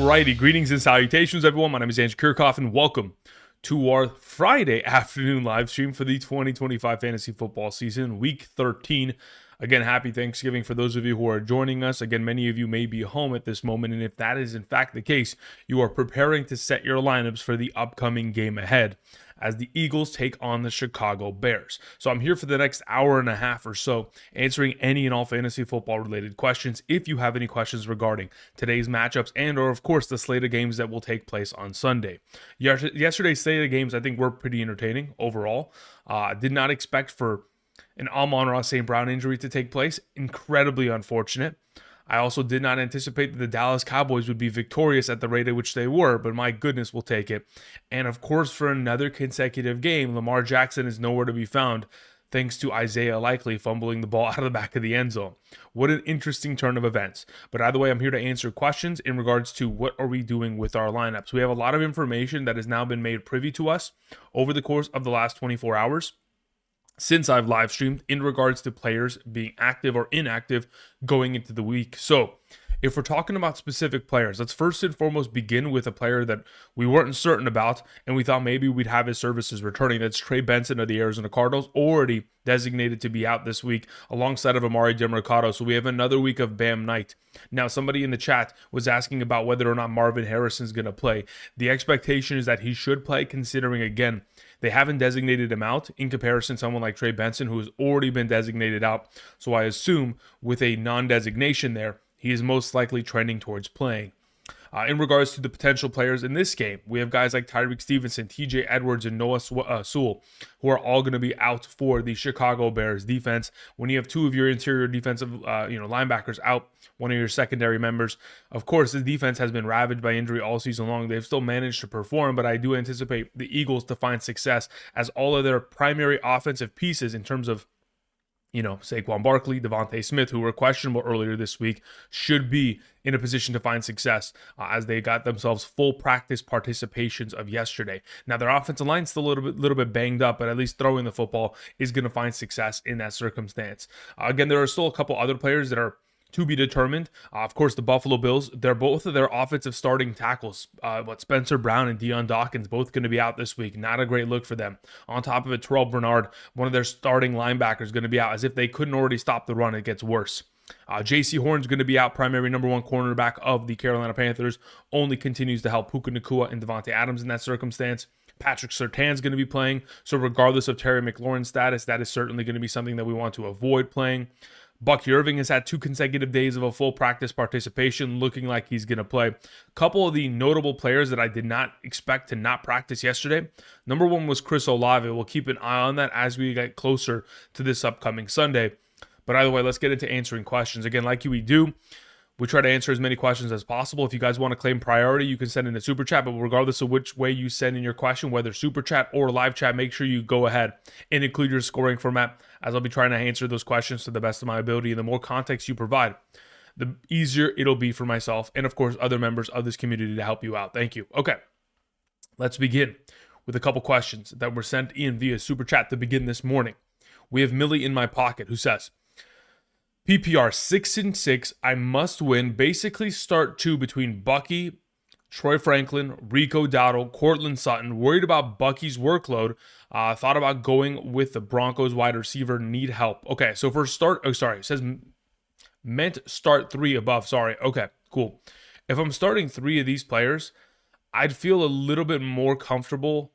Alrighty, greetings and salutations, everyone. My name is Andrew Kirchhoff, and welcome to our Friday afternoon live stream for the 2025 fantasy football season, week 13. Again, happy Thanksgiving for those of you who are joining us. Again, many of you may be home at this moment, and if that is in fact the case, you are preparing to set your lineups for the upcoming game ahead as the Eagles take on the Chicago Bears. So I'm here for the next hour and a half or so, answering any and all fantasy football related questions. If you have any questions regarding today's matchups and or of course the slate of games that will take place on Sunday. Yesterday's slate of games I think were pretty entertaining overall. Did not expect for an Amon-Ra St. Brown injury to take place. Incredibly unfortunate. I also did not anticipate that the Dallas Cowboys would be victorious at the rate at which they were, but my goodness, we'll take it. And of course, for another consecutive game, Lamar Jackson is nowhere to be found, thanks to Isaiah Likely fumbling the ball out of the back of the end zone. What an interesting turn of events. But either way, I'm here to answer questions in regards to what are we doing with our lineups. We have a lot of information that has now been made privy to us over the course of the last 24 hours. Since I've live streamed in regards to players being active or inactive going into the week. So if we're talking about specific players, let's first and foremost begin with a player that we weren't certain about and we thought maybe we'd have his services returning. That's Trey Benson of the Arizona Cardinals, already designated to be out this week alongside of Amari DeMercado. So we have another week of Bam Knight. Now, somebody in the chat was asking about whether or not Marvin Harrison's going to play. The expectation is that he should play, considering, again, they haven't designated him out in comparison to someone like Trey Benson, who has already been designated out. So I assume with a non-designation there, he is most likely trending towards playing. In regards to the potential players in this game, we have guys like Tyreek Stevenson, TJ Edwards, and Noah Sewell, who are all going to be out for the Chicago Bears defense. When you have two of your interior defensive linebackers out, one of your secondary members, of course, the defense has been ravaged by injury all season long. They've still managed to perform, but I do anticipate the Eagles to find success as all of their primary offensive pieces in terms of Saquon Barkley, Devontae Smith, who were questionable earlier this week, should be in a position to find success as they got themselves full practice participations of yesterday. Now, their offensive line's still a little bit banged up, but at least throwing the football is going to find success in that circumstance. Again, there are still a couple other players that are to be determined. Of course, the Buffalo Bills, they're both of their offensive starting tackles, Spencer Brown and Deion Dawkins, both going to be out this week. Not a great look for them. On top of it, Terrell Bernard, one of their starting linebackers, going to be out. As if they couldn't already stop the run, it gets worse. J.C. Horn's going to be out, primary number one cornerback of the Carolina Panthers. Only continues to help Puka Nacua and Devontae Adams in that circumstance. Patrick Surtain's going to be playing. So regardless of Terry McLaurin's status, that is certainly going to be something that we want to avoid playing. Bucky Irving has had 2 consecutive days of a full practice participation, looking like he's going to play. A couple of the notable players that I did not expect to not practice yesterday. Number one was Chris Olave. We'll keep an eye on that as we get closer to this upcoming Sunday. But either way, let's get into answering questions. Again, like we do, we try to answer as many questions as possible. If you guys want to claim priority, you can send in a super chat. But regardless of which way you send in your question, whether super chat or live chat, make sure you go ahead and include your scoring format, as I'll be trying to answer those questions to the best of my ability. And the more context you provide, the easier it'll be for myself and, of course, other members of this community to help you out. Thank you. Okay, let's begin with a couple questions that were sent in via super chat to begin this morning. We have Millie in my pocket who says, PPR 6-6, I must win. Basically start 2 between Bucky, Troy Franklin, Rico Dowdle, Cortland Sutton. Worried about Bucky's workload. Thought about going with the Broncos wide receiver. Need help. Okay, so for start, it says meant start 3 above. Sorry. Okay, cool. If I'm starting 3 of these players, I'd feel a little bit more comfortable.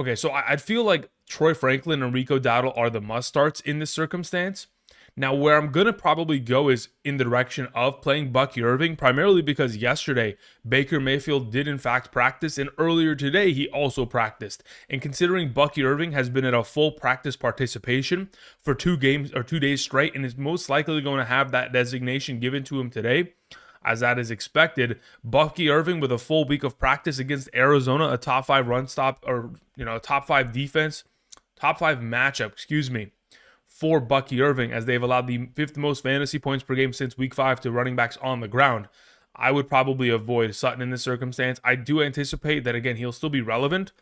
Okay, so I'd feel like Troy Franklin and Rico Dowdle are the must starts in this circumstance. Now, where I'm going to probably go is in the direction of playing Bucky Irving, primarily because yesterday, Baker Mayfield did in fact practice, and earlier today, he also practiced. And considering Bucky Irving has been at a full practice participation for 2 days straight, and is most likely going to have that designation given to him today, as that is expected, Bucky Irving with a full week of practice against Arizona, a top 5 run stop, or, a top 5 defense, top 5 matchup, for Bucky Irving, as they've allowed the 5th most fantasy points per game since week 5 to running backs on the ground. I would probably avoid Sutton in this circumstance. I do anticipate that, again, he'll still be relevant,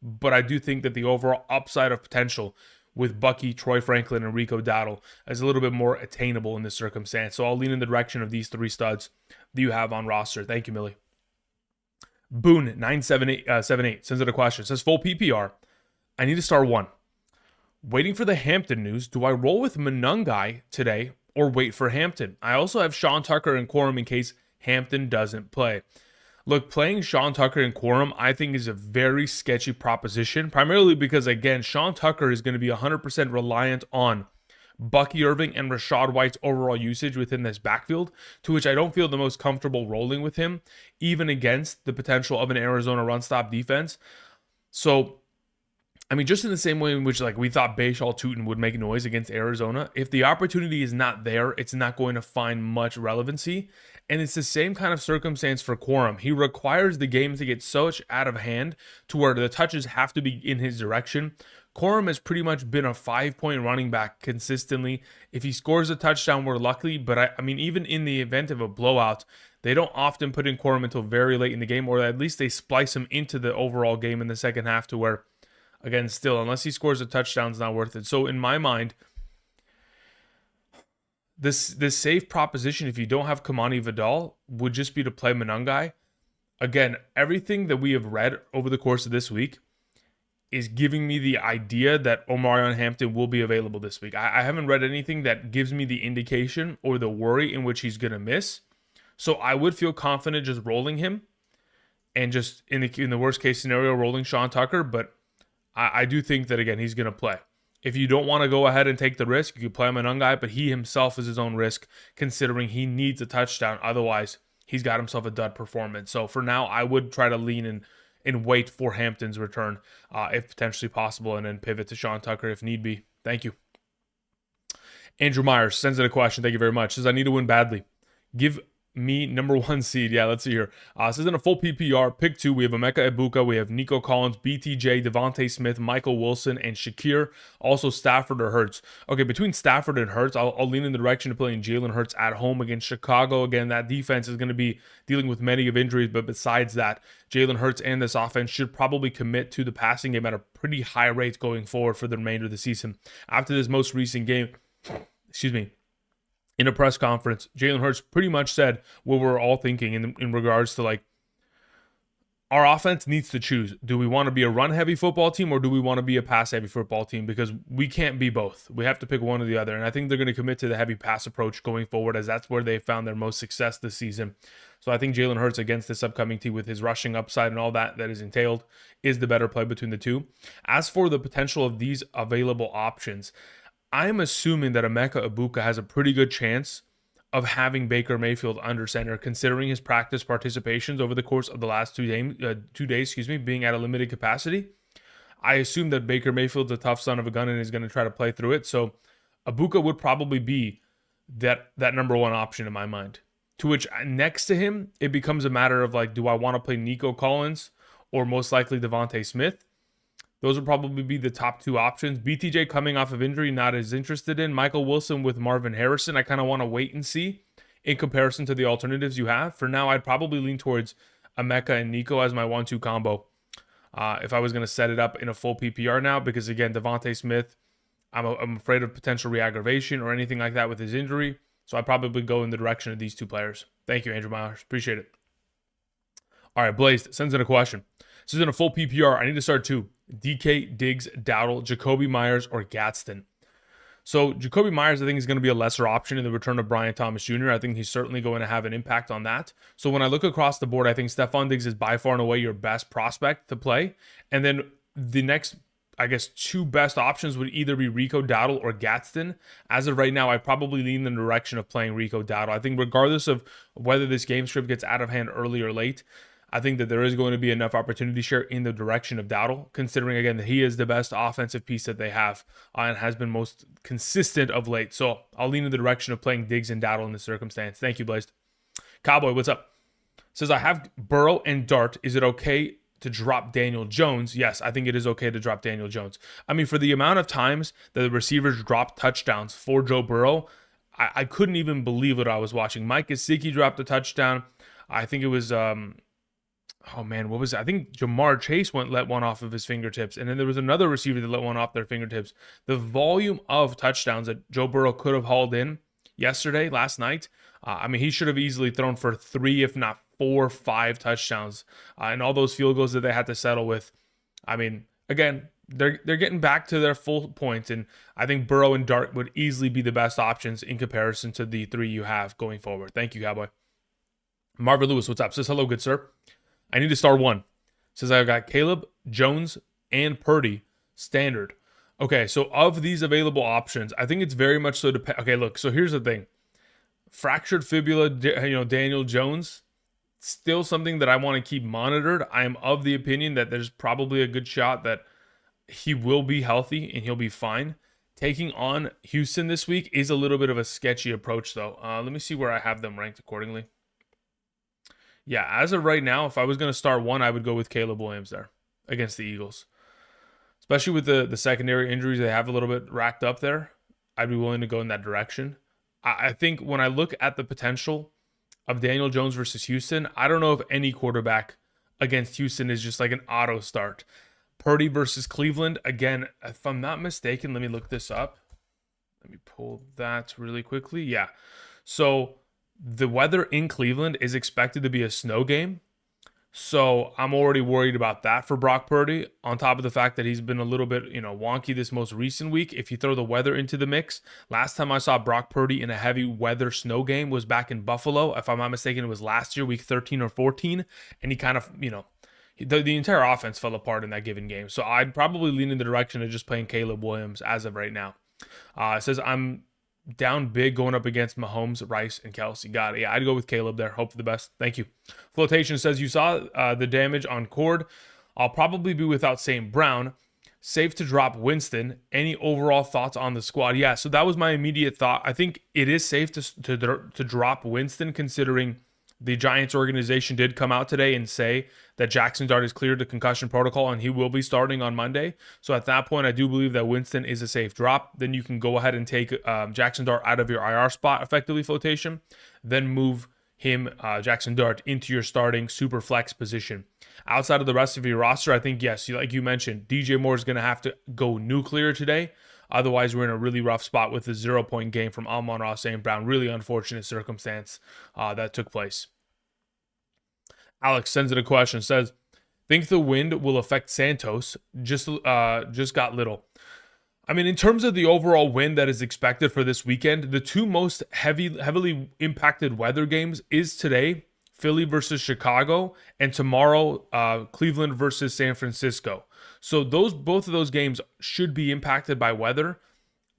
but I do think that the overall upside of potential with Bucky, Troy Franklin, and Rico Dowdle is a little bit more attainable in this circumstance. So I'll lean in the direction of these 3 studs that you have on roster. Thank you, Millie. Boone 978 sends it a question. It says full PPR. I need to start one. Waiting for the Hampton news. Do I roll with Monungai today or wait for Hampton? I also have Sean Tucker and Quorum in case Hampton doesn't play. Look, playing Sean Tucker and Quorum, I think, is a very sketchy proposition, primarily because, again, Sean Tucker is going to be 100% reliant on Bucky Irving and Rachaad White's overall usage within this backfield, to which I don't feel the most comfortable rolling with him, even against the potential of an Arizona run-stop defense. So, I mean, just in the same way in which, like, we thought Bashal Tutin would make noise against Arizona, if the opportunity is not there, it's not going to find much relevancy. And it's the same kind of circumstance for Quorum. He requires the game to get so much out of hand to where the touches have to be in his direction. Quorum has pretty much been a 5-point running back consistently. If he scores a touchdown, we're lucky. But I mean, even in the event of a blowout, they don't often put in Quorum until very late in the game, or at least they splice him into the overall game in the second half to where, again, still, unless he scores a touchdown, it's not worth it. So in my mind, this safe proposition, if you don't have Kamani Vidal, would just be to play Monungai. Again, everything that we have read over the course of this week is giving me the idea that Omarion Hampton will be available this week. I haven't read anything that gives me the indication or the worry in which he's going to miss. So I would feel confident just rolling him and just, in the worst case scenario, rolling Sean Tucker. But I do think that, again, he's going to play. If you don't want to go ahead and take the risk, you can play Monungai, but he himself is his own risk, considering he needs a touchdown. Otherwise, he's got himself a dud performance. So for now, I would try to lean in and wait for Hampton's return, if potentially possible, and then pivot to Sean Tucker if need be. Thank you. Andrew Myers sends in a question. Thank you very much. Says, I need to win badly. Give me number 1 seed. Yeah, let's see here. This is in a full PPR. Pick 2. We have Emeka Egbuka. We have Nico Collins, BTJ, Devontae Smith, Michael Wilson, and Shakir. Also Stafford or Hurts. Okay, between Stafford and Hurts, I'll lean in the direction of playing Jalen Hurts at home against Chicago. Again, that defense is going to be dealing with many of injuries, but besides that, Jalen Hurts and this offense should probably commit to the passing game at a pretty high rate going forward for the remainder of the season. After this most recent game, in a press conference, Jalen Hurts pretty much said what we're all thinking in regards to, like, our offense needs to choose. Do we want to be a run-heavy football team or do we want to be a pass-heavy football team? Because we can't be both. We have to pick one or the other. And I think they're going to commit to the heavy pass approach going forward, as that's where they found their most success this season. So I think Jalen Hurts against this upcoming team, with his rushing upside and all that is entailed, is the better play between the two. As for the potential of these available options, I'm assuming that Emeka Egbuka has a pretty good chance of having Baker Mayfield under center, considering his practice participations over the course of the last 2 days, being at a limited capacity. I assume that Baker Mayfield's a tough son of a gun and is going to try to play through it. So Egbuka would probably be that number 1 option in my mind. To which, next to him, it becomes a matter of, like, do I want to play Nico Collins or most likely Devontae Smith? Those would probably be the top 2 options. BTJ coming off of injury, not as interested in. Michael Wilson with Marvin Harrison, I kind of want to wait and see in comparison to the alternatives you have. For now, I'd probably lean towards Emeka and Nico as my 1-2 combo if I was going to set it up in a full PPR now, because, again, Devontae Smith, I'm afraid of potential re-aggravation or anything like that with his injury. So I'd probably go in the direction of these 2 players. Thank you, Andrew Myers. Appreciate it. All right, Blazed sends in a question. This is in a full PPR. I need to start 2. DK, Diggs, Dowdle, Jacoby Myers, or Gadsden. So Jacoby Myers, I think, is going to be a lesser option in the return of Brian Thomas Jr. I think he's certainly going to have an impact on that. So when I look across the board, I think Stephon Diggs is by far and away your best prospect to play. And then the next, I guess, 2 best options would either be Rico Dowdle or Gadsden. As of right now, I probably lean in the direction of playing Rico Dowdle. I think regardless of whether this game script gets out of hand early or late, I think that there is going to be enough opportunity share in the direction of Dowdle, considering, again, that he is the best offensive piece that they have and has been most consistent of late. So I'll lean in the direction of playing Diggs and Dowdle in this circumstance. Thank you, Blazed. Cowboy, what's up? Says, I have Burrow and Dart. Is it okay to drop Daniel Jones? Yes, I think it is okay to drop Daniel Jones. I mean, for the amount of times that the receivers dropped touchdowns for Joe Burrow, I couldn't even believe what I was watching. Mike Gesicki dropped a touchdown. I think it was... what was it? I think Jamar Chase let one off of his fingertips. And then there was another receiver that let one off their fingertips. The volume of touchdowns that Joe Burrow could have hauled in last night. I mean, he should have easily thrown for 3, if not 4, 5 touchdowns. And all those field goals that they had to settle with. I mean, again, they're getting back to their full point, and I think Burrow and Dart would easily be the best options in comparison to the 3 you have going forward. Thank you, Cowboy. Marvin Lewis, what's up? Says, hello, good sir. I need to start one. Says, I've got Caleb, Jones, and Purdy standard. Okay, so of these available options, I think it's very much so okay, look, so here's the thing. Fractured fibula, Daniel Jones, still something that I want to keep monitored. I am of the opinion that there's probably a good shot that he will be healthy and he'll be fine. Taking on Houston this week is a little bit of a sketchy approach, though. Let me see where I have them ranked accordingly. Yeah, as of right now, if I was going to start one, I would go with Caleb Williams there against the Eagles. Especially with the secondary injuries they have a little bit racked up there, I'd be willing to go in that direction. I think when I look at the potential of Daniel Jones versus Houston, I don't know if any quarterback against Houston is just like an auto start. Purdy versus Cleveland, again, if I'm not mistaken, let me look this up. Let me pull that really quickly. Yeah. So the weather in Cleveland is expected to be a snow game. So I'm already worried about that for Brock Purdy, on top of the fact that he's been a little bit, wonky this most recent week. If you throw the weather into the mix, last time I saw Brock Purdy in a heavy weather snow game was back in Buffalo. If I'm not mistaken, it was last year, week 13 or 14. And he kind of, the entire offense fell apart in that given game. So I'd probably lean in the direction of just playing Caleb Williams as of right now. It says I'm down big going up against Mahomes, Rice, and Kelsey. Got it. Yeah, I'd go with Caleb there. Hope for the best. Thank you. Flotation says, you saw the damage on Cord. I'll probably be without St. Brown. Safe to drop Winston. Any overall thoughts on the squad? Yeah, so that was my immediate thought. I think it is safe to drop Winston, considering the Giants organization did come out today and say that Jackson Dart is cleared to concussion protocol and he will be starting on Monday. So at that point, I do believe that Winston is a safe drop. Then you can go ahead and take Jackson Dart out of your IR spot, effectively, Flotation. Then move him, Jackson Dart, into your starting super flex position. Outside of the rest of your roster, I think, yes, like you mentioned, DJ Moore is going to have to go nuclear today. Otherwise, we're in a really rough spot with a 0-point game from Amon-Ra St. Brown. Really unfortunate circumstance that took place. Alex sends in a question, says, think the wind will affect Santos? Just got little. I mean, in terms of the overall wind that is expected for this weekend, the two most heavily impacted weather games is today, Philly versus Chicago, and tomorrow, Cleveland versus San Francisco. So both of those games should be impacted by weather.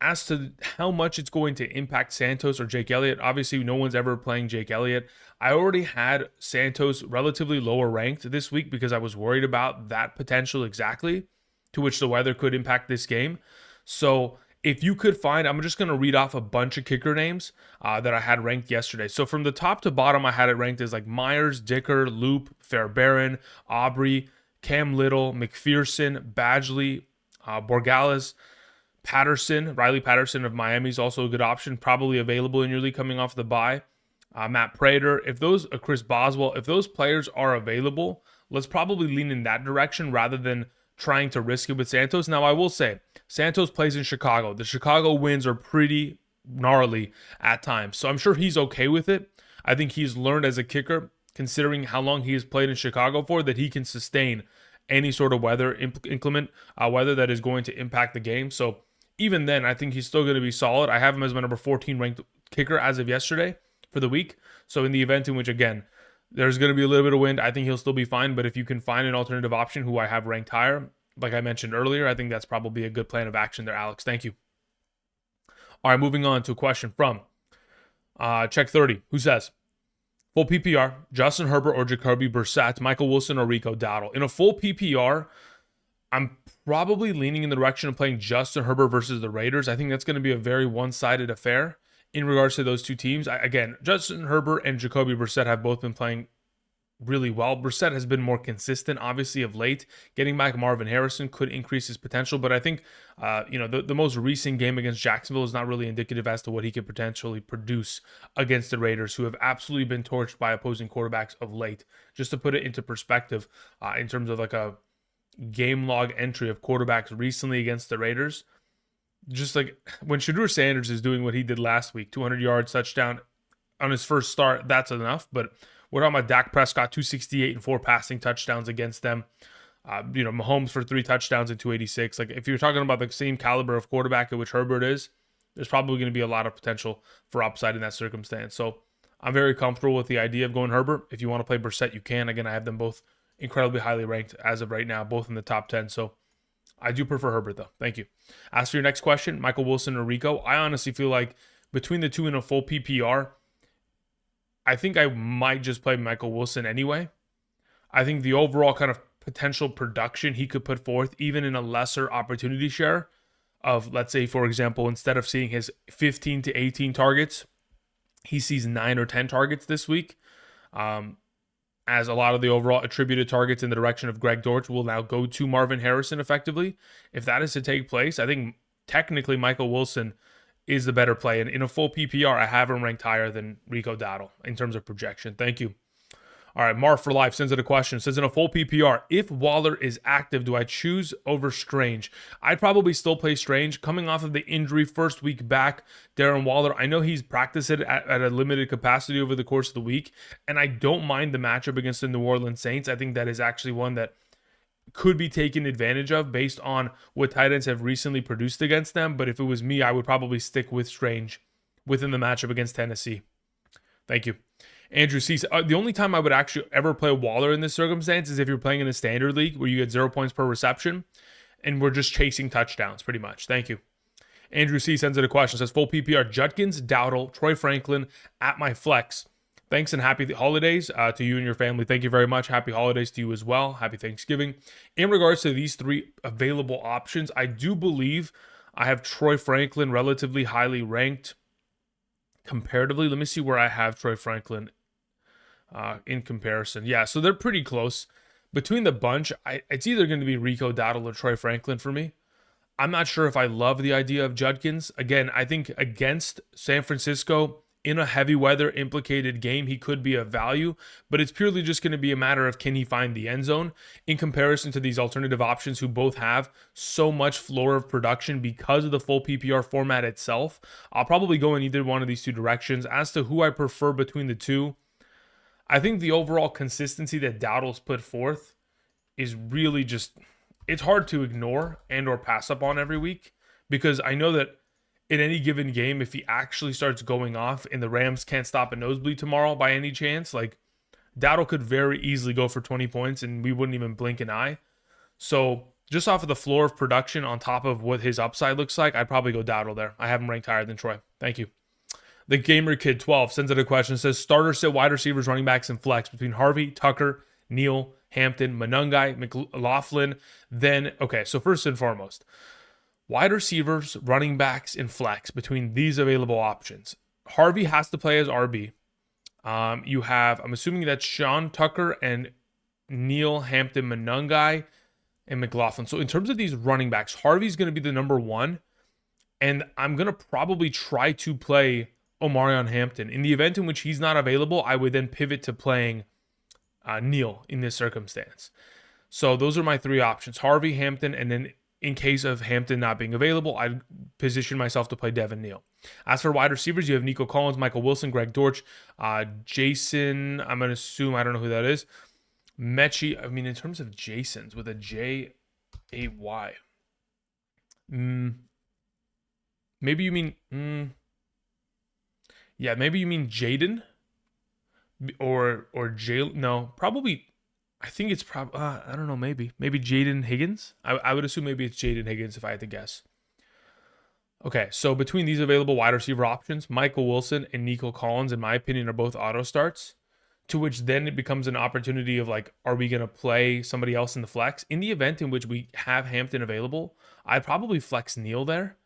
As to how much it's going to impact Santos or Jake Elliott, obviously no one's ever playing Jake Elliott. I already had Santos relatively lower ranked this week because I was worried about that potential exactly, to which the weather could impact this game. So if you could find, I'm just going to read off a bunch of kicker names that I had ranked yesterday. So from the top to bottom, I had it ranked as like Myers, Dicker, Loop, Fairbairn, Aubrey, Cam Little, McPherson, Badgley, Borgales, Patterson, Riley Patterson of Miami is also a good option, probably available in your league coming off the bye. Matt Prater, Chris Boswell, if those players are available, let's probably lean in that direction rather than trying to risk it with Santos. Now, I will say, Santos plays in Chicago. The Chicago winds are pretty gnarly at times, so I'm sure he's okay with it. I think he's learned as a kicker, considering how long he has played in Chicago for, that he can sustain any sort of inclement weather that is going to impact the game. So even then, I think he's still going to be solid. I have him as my number 14 ranked kicker as of yesterday for the week. So in the event in which, again, there's going to be a little bit of wind, I think he'll still be fine. But if you can find an alternative option who I have ranked higher, like I mentioned earlier, I think that's probably a good plan of action there, Alex. Thank you. All right, moving on to a question from Check 30, who says, full PPR, Justin Herbert or Jacoby Brissett, Michael Wilson or Rico Dowdle. In a full PPR, I'm probably leaning in the direction of playing Justin Herbert versus the Raiders. I think that's going to be a very one-sided affair in regards to those two teams. Again, Justin Herbert and Jacoby Brissett have both been playing really well. Brissett has been more consistent, obviously, of late. Getting back Marvin Harrison could increase his potential, but I think, the most recent game against Jacksonville is not really indicative as to what he could potentially produce against the Raiders, who have absolutely been torched by opposing quarterbacks of late. Just to put it into perspective, in terms of like a game log entry of quarterbacks recently against the Raiders, just like when Shadur Sanders is doing what he did last week, 200 yards, touchdown on his first start, that's enough. But we're talking about Dak Prescott, 268 and 4 passing touchdowns against them. Mahomes for 3 touchdowns and 286. Like, if you're talking about the same caliber of quarterback at which Herbert is, there's probably going to be a lot of potential for upside in that circumstance. So I'm very comfortable with the idea of going Herbert. If you want to play Brissett, you can. Again, I have them both incredibly highly ranked as of right now, both in the top 10. So I do prefer Herbert, though. Thank you. As for your next question, Michael Wilson or Rico, I honestly feel like between the two in a full PPR, I think I might just play Michael Wilson anyway. I think the overall kind of potential production he could put forth, even in a lesser opportunity share of, let's say, for example, instead of seeing his 15 to 18 targets, he sees 9 or 10 targets this week. As a lot of the overall attributed targets in the direction of Greg Dortch will now go to Marvin Harrison effectively. If that is to take place, I think technically Michael Wilson is the better play. And in a full PPR, I have him ranked higher than Rico Dowdle in terms of projection. Thank you. All right, Marv for Life sends it a question. Says, in a full PPR, if Waller is active, do I choose over Strange? I'd probably still play Strange. Coming off of the injury first week back, Darren Waller, I know he's practiced it at a limited capacity over the course of the week, and I don't mind the matchup against the New Orleans Saints. I think that is actually one that could be taken advantage of based on what tight ends have recently produced against them. But if it was me, I would probably stick with Strange within the matchup against Tennessee. Thank you. Andrew C. The only time I would actually ever play Waller in this circumstance is if you're playing in a standard league where you get 0 points per reception and we're just chasing touchdowns pretty much. Thank you. Andrew C. sends in a question. Says, full PPR, Judkins, Dowdle, Troy Franklin at my flex. Thanks and happy holidays to you and your family. Thank you very much. Happy holidays to you as well. Happy Thanksgiving. In regards to these 3 available options, I do believe I have Troy Franklin relatively highly ranked comparatively. Let me see where I have Troy Franklin in comparison. Yeah, so they're pretty close. Between the bunch, it's either going to be Rico Dowdle or Troy Franklin for me. I'm not sure if I love the idea of Judkins. Again, I think against San Francisco, in a heavy weather implicated game, he could be a value, but it's purely just going to be a matter of can he find the end zone in comparison to these alternative options who both have so much floor of production because of the full PPR format itself. I'll probably go in either one of these 2 directions. As to who I prefer between the 2, I think the overall consistency that Dowdle's put forth is really just, it's hard to ignore and or pass up on every week, because I know that in any given game, if he actually starts going off and the Rams can't stop a nosebleed tomorrow by any chance, like, Dowdle could very easily go for 20 points and we wouldn't even blink an eye. So just off of the floor of production on top of what his upside looks like, I'd probably go Dowdle there. I have him ranked higher than Troy. Thank you. The Gamer Kid 12 sends out a question. Says, starter sit wide receivers, running backs, and flex between Harvey, Tucker, Neal, Hampton, Monungai, McLaughlin. Then, okay, so first and foremost, wide receivers, running backs, and flex between these available options. Harvey has to play as RB. You have, I'm assuming that's Sean Tucker and Neal, Hampton, Monungai, and McLaughlin. So in terms of these running backs, Harvey's going to be the number 1. And I'm going to probably try to play Omarion Hampton. In the event in which he's not available, I would then pivot to playing Neal in this circumstance. So those are my 3 options. Harvey, Hampton, and then in case of Hampton not being available, I'd position myself to play Devin Neal. As for wide receivers, you have Nico Collins, Michael Wilson, Greg Dortch, Jason, I'm going to assume, I don't know who that is, Mechie. I mean, in terms of Jasons with a J-A-Y. Maybe you mean, maybe you mean Jaden or Jay. No, probably. I think it's probably, I don't know, maybe Jaden Higgins. I would assume maybe it's Jaden Higgins if I had to guess. Okay, so between these available wide receiver options, Michael Wilson and Nico Collins, in my opinion, are both auto starts, to which then it becomes an opportunity of like, are we going to play somebody else in the flex? In the event in which we have Hampton available, I'd probably flex Neal there.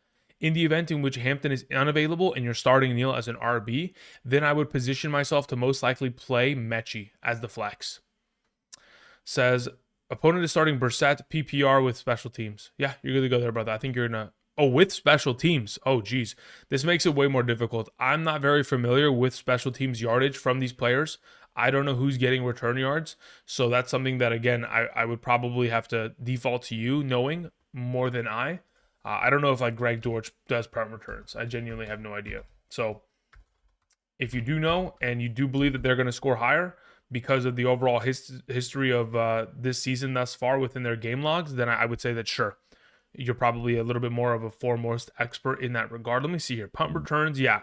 In the event in which Hampton is unavailable and you're starting Neal as an RB, then I would position myself to most likely play Mechie as the flex. Says, opponent is starting Brissett, PPR with special teams. Yeah, you're going to go there, brother. I think you're in a... Oh, with special teams. Oh, geez. This makes it way more difficult. I'm not very familiar with special teams yardage from these players. I don't know who's getting return yards. So that's something that, again, I would probably have to default to you knowing more than I. I don't know if like Greg Dortch does punt returns. I genuinely have no idea. So if you do know and you do believe that they're going to score higher because of the overall history of this season thus far within their game logs, then I would say that sure, you're probably a little bit more of a foremost expert in that regard. Let me see here. Punt returns, yeah.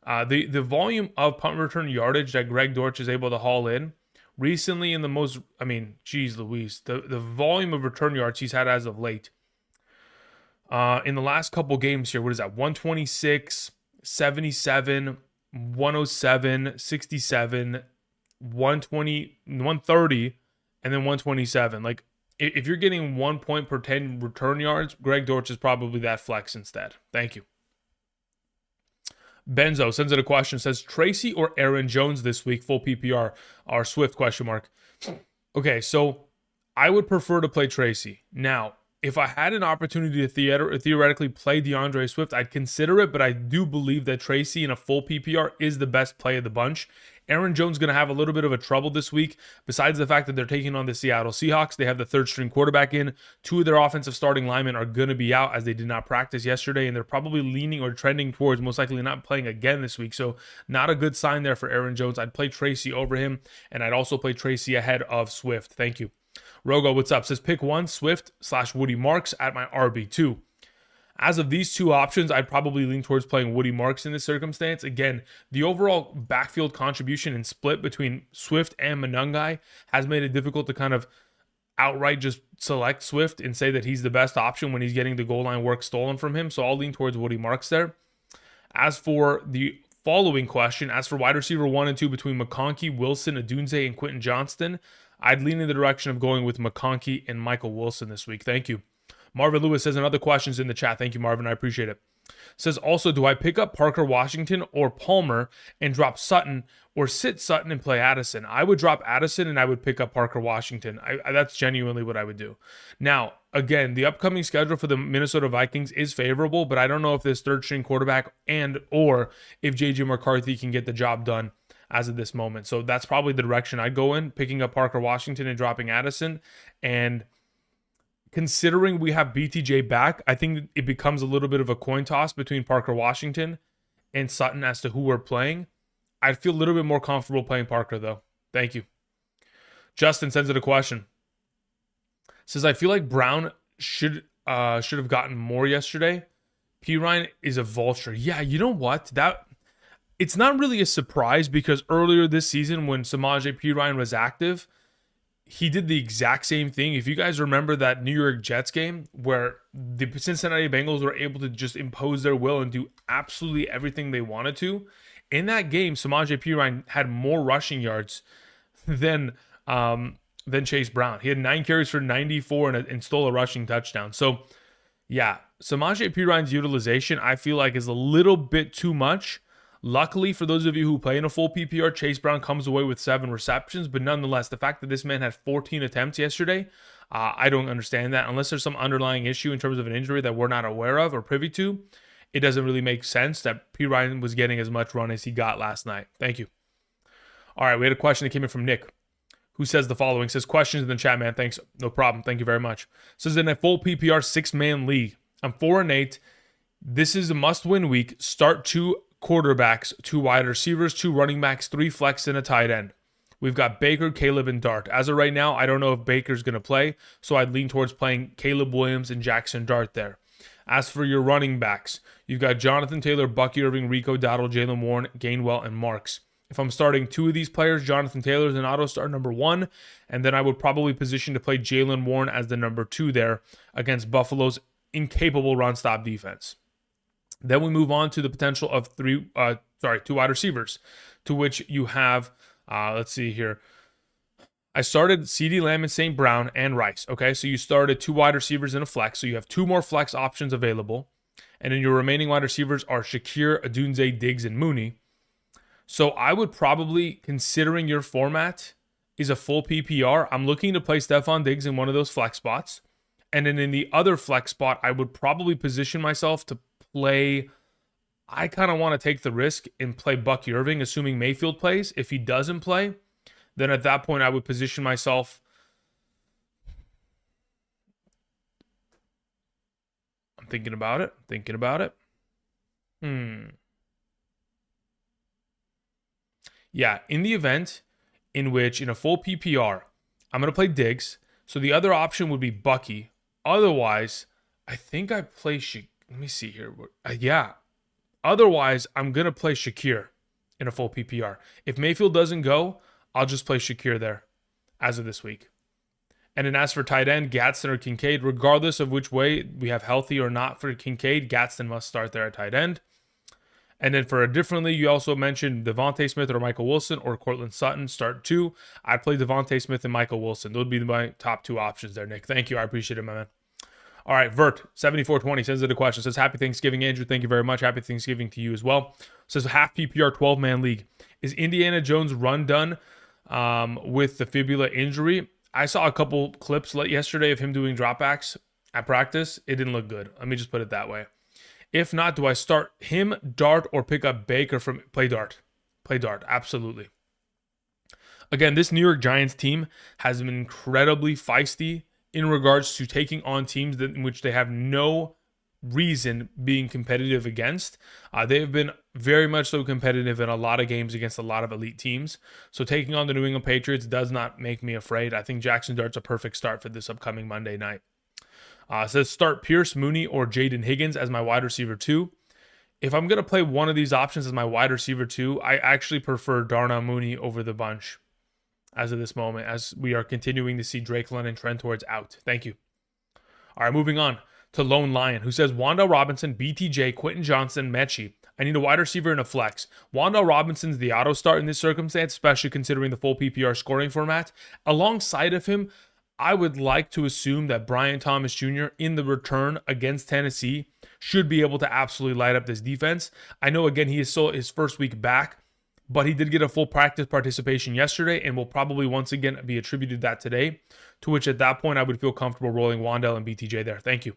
The volume of punt return yardage that Greg Dortch is able to haul in recently in the most, I mean, geez Louise, the volume of return yards he's had as of late. In the last couple games here, what is that? 126, 77, 107, 67, 120, 130, and then 127. Like, if you're getting 1 point per 10 return yards, Greg Dortch is probably that flex instead. Thank you. Benzo sends in a question, says Tracy or Aaron Jones this week, full PPR, or Swift question mark. Okay, so I would prefer to play Tracy. Now, if I had an opportunity to theoretically play DeAndre Swift, I'd consider it, but I do believe that Tracy in a full PPR is the best play of the bunch. Aaron Jones going to have a little bit of a trouble this week. Besides the fact that they're taking on the Seattle Seahawks, they have the third string quarterback in. Two of their offensive starting linemen are going to be out as they did not practice yesterday, and they're probably leaning or trending towards most likely not playing again this week. So not a good sign there for Aaron Jones. I'd play Tracy over him, and I'd also play Tracy ahead of Swift. Thank you. Rogo, what's up? Says pick one, Swift/Woody Marks at my RB2. As of these two options, I'd probably lean towards playing Woody Marks in this circumstance. Again, the overall backfield contribution and split between Swift and Monungai has made it difficult to kind of outright just select Swift and say that he's the best option when he's getting the goal line work stolen from him. So I'll lean towards Woody Marks there. As for the following question, as for wide receiver 1 and 2 between McConkey, Wilson, Adunze, and Quentin Johnston, I'd lean in the direction of going with McConkey and Michael Wilson this week. Thank you. Marvin Lewis says, and other questions in the chat. Thank you, Marvin. I appreciate it. Says also, do I pick up Parker Washington or Palmer and drop Sutton, or sit Sutton and play Addison? I would drop Addison and I would pick up Parker Washington. That's genuinely what I would do. Now, again, the upcoming schedule for the Minnesota Vikings is favorable, but I don't know if this third string quarterback or if JJ McCarthy can get the job done as of this moment. So that's probably the direction I'd go in, picking up Parker Washington and dropping Addison. And considering we have BTJ back, I think it becomes a little bit of a coin toss between Parker Washington and Sutton as to who we're playing. I'd feel a little bit more comfortable playing Parker, though. Thank you. Justin sends it a question. Says, I feel like Brown should have gotten more yesterday. Pirine is a vulture. Yeah, you know what? It's not really a surprise because earlier this season when Samaje Pirine was active, he did the exact same thing. If you guys remember that New York Jets game where the Cincinnati Bengals were able to just impose their will and do absolutely everything they wanted to, in that game, Samaje Perine had more rushing yards than Chase Brown. He had 9 carries for 94 and stole a rushing touchdown. So, yeah, Samaje Perine's utilization, I feel like, is a little bit too much. Luckily, for those of you who play in a full PPR, Chase Brown comes away with 7 receptions. But nonetheless, the fact that this man had 14 attempts yesterday, I don't understand that. Unless there's some underlying issue in terms of an injury that we're not aware of or privy to, it doesn't really make sense that Pirine was getting as much run as he got last night. Thank you. All right, we had a question that came in from Nick, who says the following. Says, questions in the chat, man. Thanks. No problem. Thank you very much. Says, in a full PPR 6-man league, I'm 4-8. This is a must-win week. Start 2 quarterbacks, 2 wide receivers, 2 running backs, 3 flex, and a tight end. We've got Baker, Caleb, and Dart. As of right now, I don't know if Baker's going to play, so I'd lean towards playing Caleb Williams and Jackson Dart there. As for your running backs, you've got Jonathan Taylor, Bucky Irving, Rico Dowdle, Jalen Warren, Gainwell, and Marks. If I'm starting 2 of these players, Jonathan Taylor's an auto start number 1, and then I would probably position to play Jalen Warren as the number 2 there against Buffalo's incapable run-stop defense. Then we move on to the potential of 2 wide receivers, to which you have, let's see here. I started CeeDee Lamb and St. Brown and Rice. Okay, so you started 2 wide receivers in a flex, so you have 2 more flex options available. And then your remaining wide receivers are Shakir, Adunze, Diggs, and Mooney. So I would probably, considering your format is a full PPR, I'm looking to play Stephon Diggs in one of those flex spots. And then in the other flex spot, I would probably position myself to play, I kind of want to take the risk and play Bucky Irving, assuming Mayfield plays. If he doesn't play, then at that point I would position myself. I'm I'm thinking about it. Yeah, in the event in which in a full PPR, I'm going to play Diggs. So the other option would be Bucky. Otherwise, I think I play let me see here. Yeah. Otherwise, I'm going to play Shakir in a full PPR. If Mayfield doesn't go, I'll just play Shakir there as of this week. And then as for tight end, Gadsden or Kincaid, regardless of which way we have healthy or not for Kincaid, Gadsden must start there at tight end. And then for a different league, you also mentioned Devontae Smith or Michael Wilson or Cortland Sutton, start 2. I'd play Devontae Smith and Michael Wilson. Those would be my top 2 options there, Nick. Thank you. I appreciate it, my man. All right, Vert7420 sends it a question. Says, happy Thanksgiving, Andrew. Thank you very much. Happy Thanksgiving to you as well. Says, half PPR 12-man league. Is Indiana Jones' run done with the fibula injury? I saw a couple clips yesterday of him doing dropbacks at practice. It didn't look good. Let me just put it that way. If not, do I start him, Dart, or pick up Baker from play Dart? Play Dart, absolutely. Again, this New York Giants team has been incredibly feisty in regards to taking on teams in which they have no reason being competitive against. They have been very much so competitive in a lot of games against a lot of elite teams. So taking on the New England Patriots does not make me afraid. I think Jackson Dart's a perfect start for this upcoming Monday night. Says start Pierce, Mooney, or Jaden Higgins as my wide receiver 2. If I'm going to play one of these options as my wide receiver 2, I actually prefer Darnell Mooney over the bunch as of this moment, as we are continuing to see Drake London trend towards out. Thank you. All right, moving on to Lone Lion, who says Wan'Dale Robinson, BTJ, Quentin Johnson, Mechie. I need a wide receiver and a flex. Wan'Dale Robinson's the auto start in this circumstance, especially considering the full PPR scoring format. Alongside of him, I would like to assume that Brian Thomas Jr. in the return against Tennessee should be able to absolutely light up this defense. I know, again, he is still his first week back, but he did get a full practice participation yesterday and will probably once again be attributed that today, to which at that point I would feel comfortable rolling Wan'Dale and BTJ there. Thank you.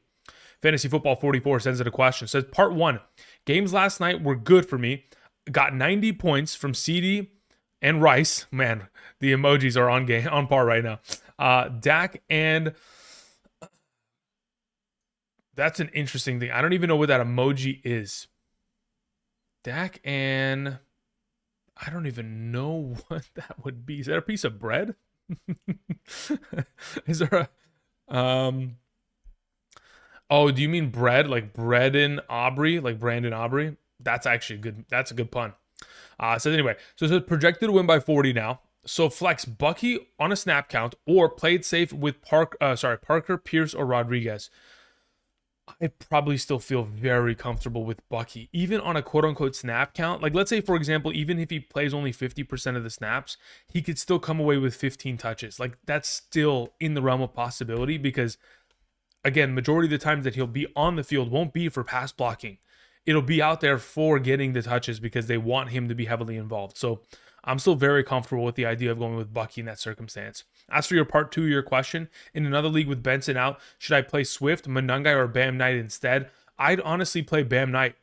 Fantasy Football 44 sends it a question. Says, part 1, games last night were good for me. Got 90 points from CD and Rice. Man, the emojis are on par right now. Dak and that's an interesting thing. I don't even know what that emoji is. Dak and I don't even know what that would be. Is that a piece of bread? Is there a oh, do you mean bread? Like Brandon Aubrey? Like Brandon Aubrey? That's actually good. That's a good pun. So anyway, so it says projected to win by 40 now. So flex Bucky on a snap count or play it safe with Parker, Pierce, or Rodriguez. I probably still feel very comfortable with Bucky, even on a quote-unquote snap count. Like, let's say, for example, even if he plays only 50% of the snaps, he could still come away with 15 touches. Like, that's still in the realm of possibility because, again, majority of the times that he'll be on the field won't be for pass blocking. It'll be out there for getting the touches because they want him to be heavily involved. So I'm still very comfortable with the idea of going with Bucky in that circumstance. As for your part 2 of your question, in another league with Benson out, should I play Swift, Monungai, or Bam Knight instead? I'd honestly play Bam Knight.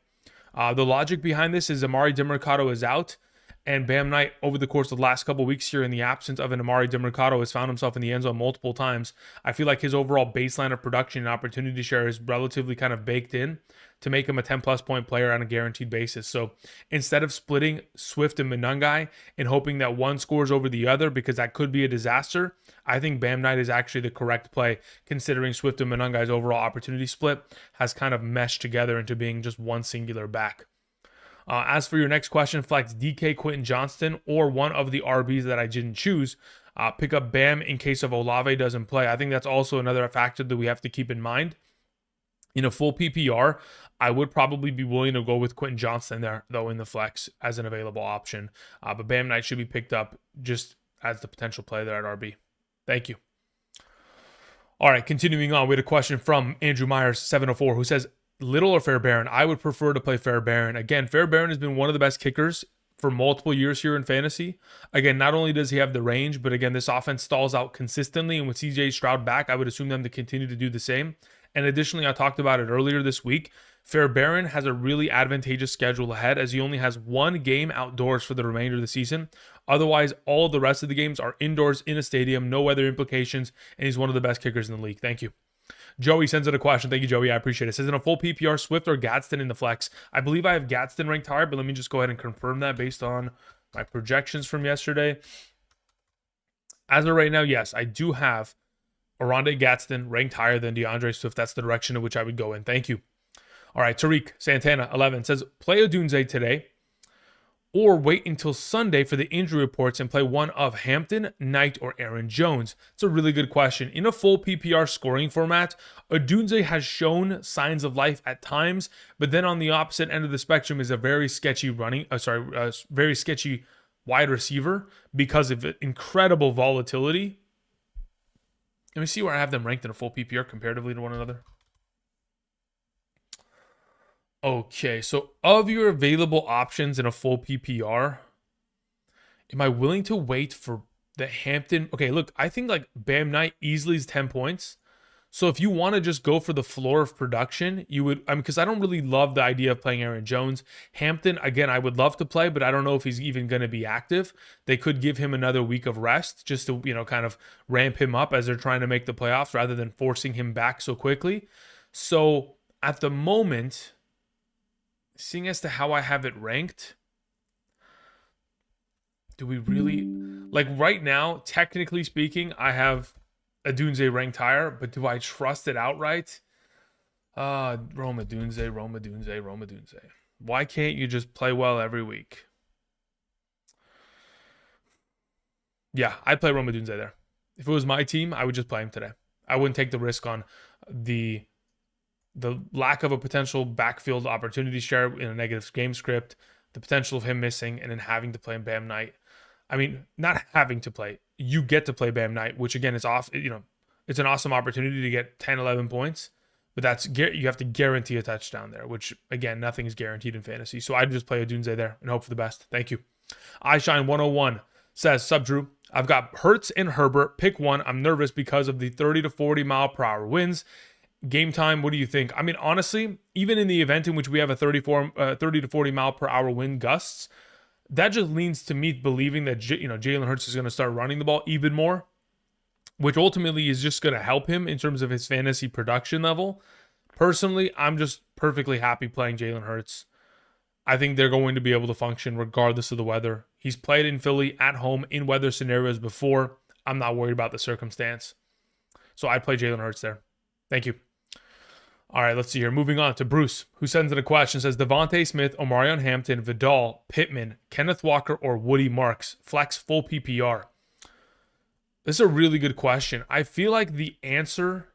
The logic behind this is Amari DeMercado is out, and Bam Knight, over the course of the last couple of weeks here, in the absence of an Amari DeMercado, has found himself in the end zone multiple times. I feel like his overall baseline of production and opportunity share is relatively kind of baked in to make him a 10-plus point player on a guaranteed basis. So instead of splitting Swift and Monungai and hoping that one scores over the other, because that could be a disaster, I think Bam Knight is actually the correct play, considering Swift and Monungai's overall opportunity split has kind of meshed together into being just one singular back. As for your next question, flex DK, Quentin Johnston, or one of the RBs that I didn't choose. Pick up Bam in case of Olave doesn't play. I think that's also another factor that we have to keep in mind. In a full PPR, I would probably be willing to go with Quentin Johnston there, though, in the flex as an available option. But Bam Knight should be picked up just as the potential play there at RB. Thank you. All right, continuing on, we had a question from Andrew Myers, 704, who says, Little or Fairbairn? I would prefer to play Fairbairn. Again, Fairbairn has been one of the best kickers for multiple years here in fantasy. Again, not only does he have the range, but again, this offense stalls out consistently. And with CJ Stroud back, I would assume them to continue to do the same. And additionally, I talked about it earlier this week, Fairbairn has a really advantageous schedule ahead as he only has one game outdoors for the remainder of the season. Otherwise, all of the rest of the games are indoors in a stadium, no weather implications, and he's one of the best kickers in the league. Thank you. Joey sends in a question. Thank you, Joey. I appreciate it. It says, in a full PPR, Swift or Gadsden in the flex? I believe I have Gadsden ranked higher, but let me just go ahead and confirm that based on my projections from yesterday. As of right now, yes, I do have Oronde Gadsden ranked higher than DeAndre Swift. That's the direction in which I would go in. Thank you. All right, Tariq Santana, 11, says, play Odunze today or wait until Sunday for the injury reports and play one of Hampton, Knight, or Aaron Jones? It's a really good question. In a full PPR scoring format, Odunze has shown signs of life at times, but then on the opposite end of the spectrum is a very sketchy very sketchy wide receiver because of incredible volatility. Let me see where I have them ranked in a full PPR comparatively to one another. Okay, so of your available options in a full PPR, am I willing to wait for the Hampton? Okay, look, I think like Bam Knight easily is 10 points. So if you want to just go for the floor of production, you would, because I don't really love the idea of playing Aaron Jones. Hampton, again, I would love to play, but I don't know if he's even going to be active. They could give him another week of rest just to, kind of ramp him up as they're trying to make the playoffs rather than forcing him back so quickly. So at the moment, seeing as to how I have it ranked, do we really, like right now, technically speaking, I have Odunze ranked higher, but do I trust it outright? Rome Odunze. Why can't you just play well every week? Yeah, I'd play Rome Odunze there. If it was my team, I would just play him today. I wouldn't take the risk on the lack of a potential backfield opportunity share in a negative game script, the potential of him missing, and then having to play Bam Knight. I mean, not having to play. You get to play Bam Knight, which again is off. It's an awesome opportunity to get 10, 11 points, but you have to guarantee a touchdown there, which again, nothing is guaranteed in fantasy. So I'd just play Odunze there and hope for the best. Thank you. iShine101 says, Sub Drew, I've got Hurts and Herbert. Pick one. I'm nervous because of the 30 to 40 mile per hour winds. Game time, what do you think? I mean, honestly, even in the event in which we have a 30 to 40 mile per hour wind gusts, that just leans to me believing that Jalen Hurts is going to start running the ball even more, which ultimately is just going to help him in terms of his fantasy production level. Personally, I'm just perfectly happy playing Jalen Hurts. I think they're going to be able to function regardless of the weather. He's played in Philly at home in weather scenarios before. I'm not worried about the circumstance. So I'd play Jalen Hurts there. Thank you. All right, let's see here. Moving on to Bruce, who sends in a question. Says, Devontae Smith, Omarion Hampton, Vidal, Pittman, Kenneth Walker, or Woody Marks? Flex full PPR. This is a really good question. I feel like the answer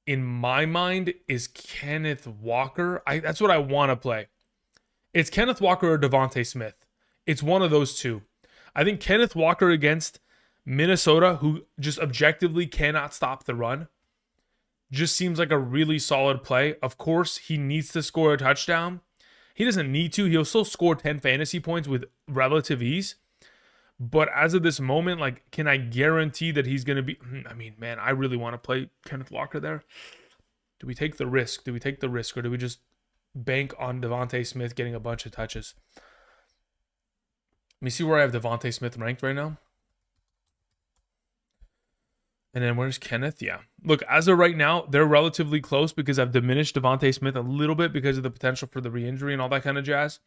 in my mind is Kenneth Walker. That's what I want to play. It's Kenneth Walker or Devontae Smith. It's one of those two. I think Kenneth Walker against Minnesota, who just objectively cannot stop the run, just seems like a really solid play. Of course, he needs to score a touchdown. He doesn't need to. He'll still score 10 fantasy points with relative ease. But as of this moment, like, can I guarantee that he's going to be... I mean, man, I really want to play Kenneth Walker there. Do we take the risk? Or do we just bank on Devontae Smith getting a bunch of touches? Let me see where I have Devontae Smith ranked right now. And then where's Kenneth? Yeah. Look, as of right now, they're relatively close because I've diminished Devontae Smith a little bit because of the potential for the re-injury and all that kind of jazz.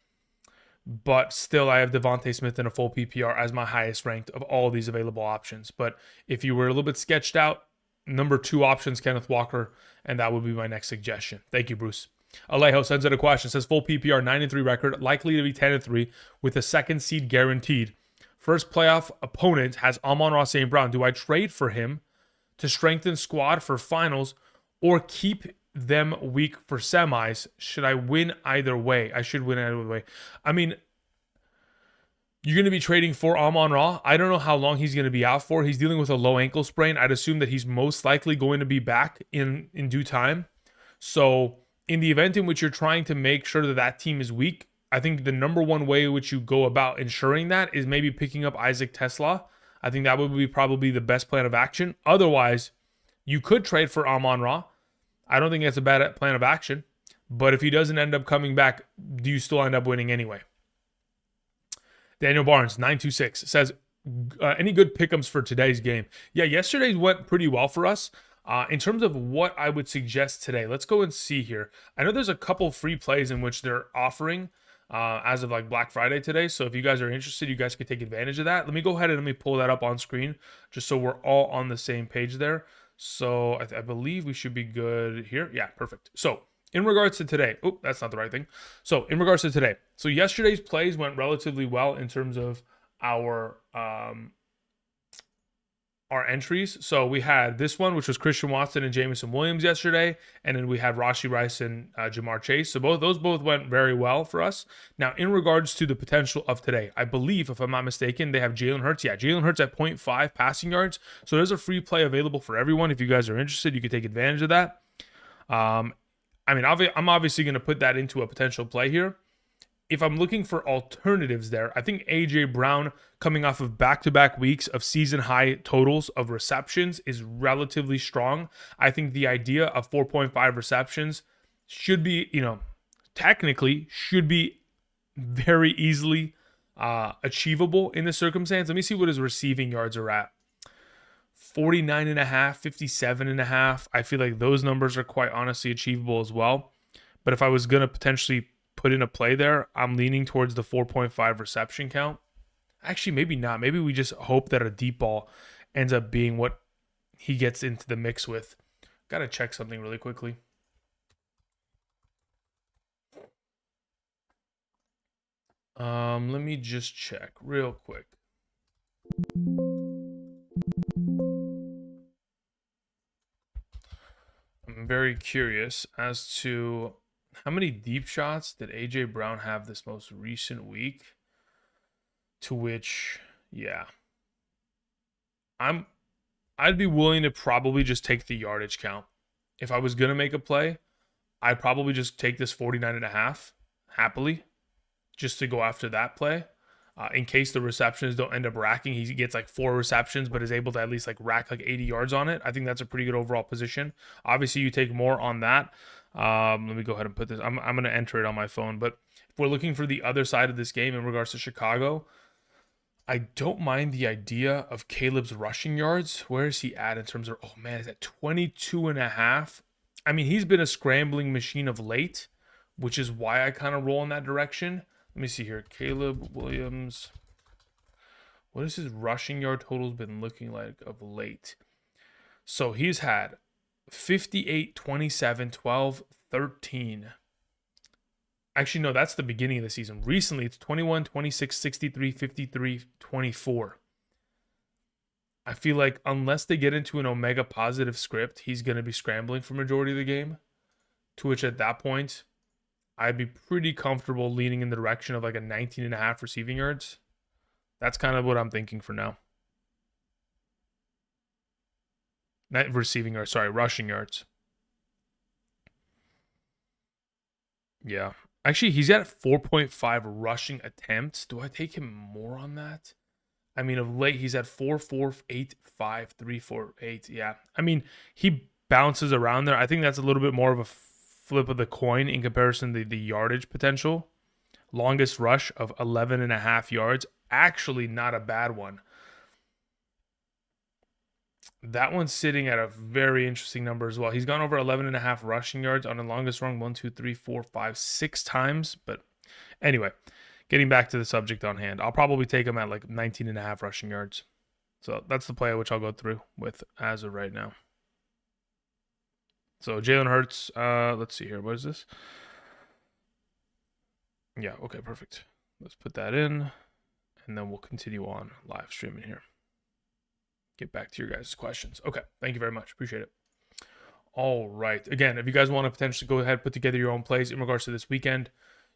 But still, I have Devontae Smith in a full PPR as my highest ranked of all these available options. But if you were a little bit sketched out, number 2 options, Kenneth Walker, and that would be my next suggestion. Thank you, Bruce. Alejo sends out a question. Says, full PPR, 9-3 record, likely to be 10-3 with a second seed guaranteed. First playoff opponent has Amon-Ra St. Brown. Do I trade for him to strengthen squad for finals or keep them weak for semis? Should I win either way? I should win either way. I mean, you're going to be trading for Amon-Ra. I don't know how long he's going to be out for. He's dealing with a low ankle sprain. I'd assume that he's most likely going to be back in due time. So in the event in which you're trying to make sure that that team is weak, I think the number one way in which you go about ensuring that is maybe picking up Isaac Tesla. I think that would be probably the best plan of action. Otherwise, you could trade for Amon-Ra. I don't think that's a bad plan of action. But if he doesn't end up coming back, do you still end up winning anyway? Daniel Barnes, 926, says, any good pick'ems for today's game? Yeah, yesterday's went pretty well for us. In terms of what I would suggest today, let's go and see here. I know there's a couple free plays in which they're offering as of like Black Friday today. So if you guys are interested, you guys can take advantage of that. Let me go ahead and let me pull that up on screen just so we're all on the same page there. So I believe we should be good here. Yeah, perfect. So in regards to today, oh, that's not the right thing. So in regards to today, so yesterday's plays went relatively well in terms of our entries. So we had this one, which was Christian Watson and Jameson Williams yesterday, and then we had Rashee Rice and Jamar Chase. So those both went very well for us. Now, in regards to the potential of today, I believe, if I'm not mistaken, they have Jalen Hurts. Yeah, Jalen Hurts at 0.5 passing yards. So there's a free play available for everyone. If you guys are interested, you can take advantage of that. I'm obviously going to put that into a potential play here. If I'm looking for alternatives there, I think A.J. Brown coming off of back-to-back weeks of season-high totals of receptions is relatively strong. I think the idea of 4.5 receptions should be, technically should be very easily achievable in this circumstance. Let me see what his receiving yards are at. 49.5, 57.5. I feel like those numbers are quite honestly achievable as well. But if I was going to potentially put in a play there, I'm leaning towards the 4.5 reception count. Actually, maybe not. Maybe we just hope that a deep ball ends up being what he gets into the mix with. Got to check something really quickly. Let me just check real quick. I'm very curious as to how many deep shots did A.J. Brown have this most recent week? To which, yeah. I'd be willing to probably just take the yardage count. If I was going to make a play, I'd probably just take this 49.5 happily just to go after that play. In case the receptions don't end up racking, he gets like 4 receptions, but is able to at least like rack like 80 yards on it. I think that's a pretty good overall position. Obviously, you take more on that. Let me go ahead and put this. I'm going to enter it on my phone. But if we're looking for the other side of this game in regards to Chicago, I don't mind the idea of Caleb's rushing yards. Where is he at in terms of, oh man, is at 22.5? I mean, he's been a scrambling machine of late, which is why I kind of roll in that direction. Let me see here. Caleb Williams. What has his rushing yard totals been looking like of late? So he's had 58, 27, 12, 13. Actually, no, that's the beginning of the season. Recently, it's 21, 26, 63, 53, 24. I feel like unless they get into an omega positive script, he's going to be scrambling for majority of the game. To which at that point, I'd be pretty comfortable leaning in the direction of like a 19.5 receiving yards. That's kind of what I'm thinking for now. Not receiving yards, sorry, rushing yards. Yeah. Actually, he's at 4.5 rushing attempts. Do I take him more on that? I mean, of late, he's at 4, 4, 8, 5, 3, 4, 8. Yeah. I mean, he bounces around there. I think that's a little bit more of a flip of the coin in comparison to the yardage potential. Longest rush of 11.5 yards. Actually, not a bad one. That one's sitting at a very interesting number as well. He's gone over 11.5 rushing yards on the longest run 1, 2, 3, 4, 5, 6 times. But anyway, getting back to the subject on hand, I'll probably take him at like 19.5 rushing yards. So that's the play which I'll go through with as of right now. So Jalen Hurts, let's see here. What is this? Yeah, okay, perfect. Let's put that in, and then we'll continue on live streaming here. Get back to your guys' questions. Okay, thank you very much. Appreciate it. All right. Again, if you guys want to potentially go ahead and put together your own plays in regards to this weekend,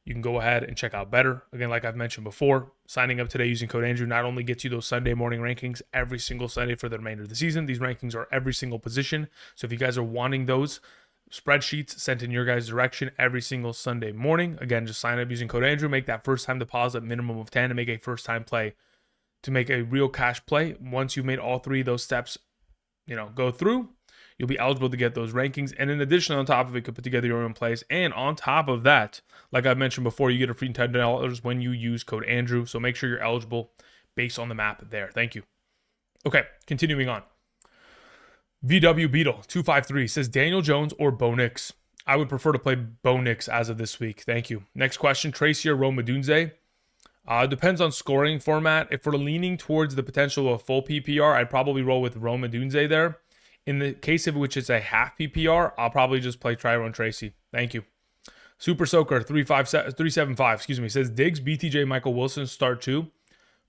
you can go ahead and check out Betr. Again, like I've mentioned before, signing up today using code Andrew not only gets you those Sunday morning rankings every single Sunday for the remainder of the season, these rankings are every single position. So if you guys are wanting those spreadsheets sent in your guys' direction every single Sunday morning, again, just sign up using code Andrew, make that first time deposit minimum of 10 and make a first time play to make a real cash play. Once you've made all 3 of those steps, go through, you'll be eligible to get those rankings. And in addition, on top of it, you can put together your own plays. And on top of that, like I mentioned before, you get a free $10 when you use code Andrew. So make sure you're eligible based on the map there. Thank you. Okay, continuing on. VW Beetle 253 says Daniel Jones or Bo Nix. I would prefer to play Bo Nix as of this week. Thank you. Next question, Tracy or Rome Odunze. Depends on scoring format. If we're leaning towards the potential of a full PPR, I'd probably roll with Rome Odunze there. In the case of which it's a half PPR, I'll probably just play Tyrone Tracy. Thank you. Super Soaker 375 says Diggs, BTJ, Michael Wilson start 2.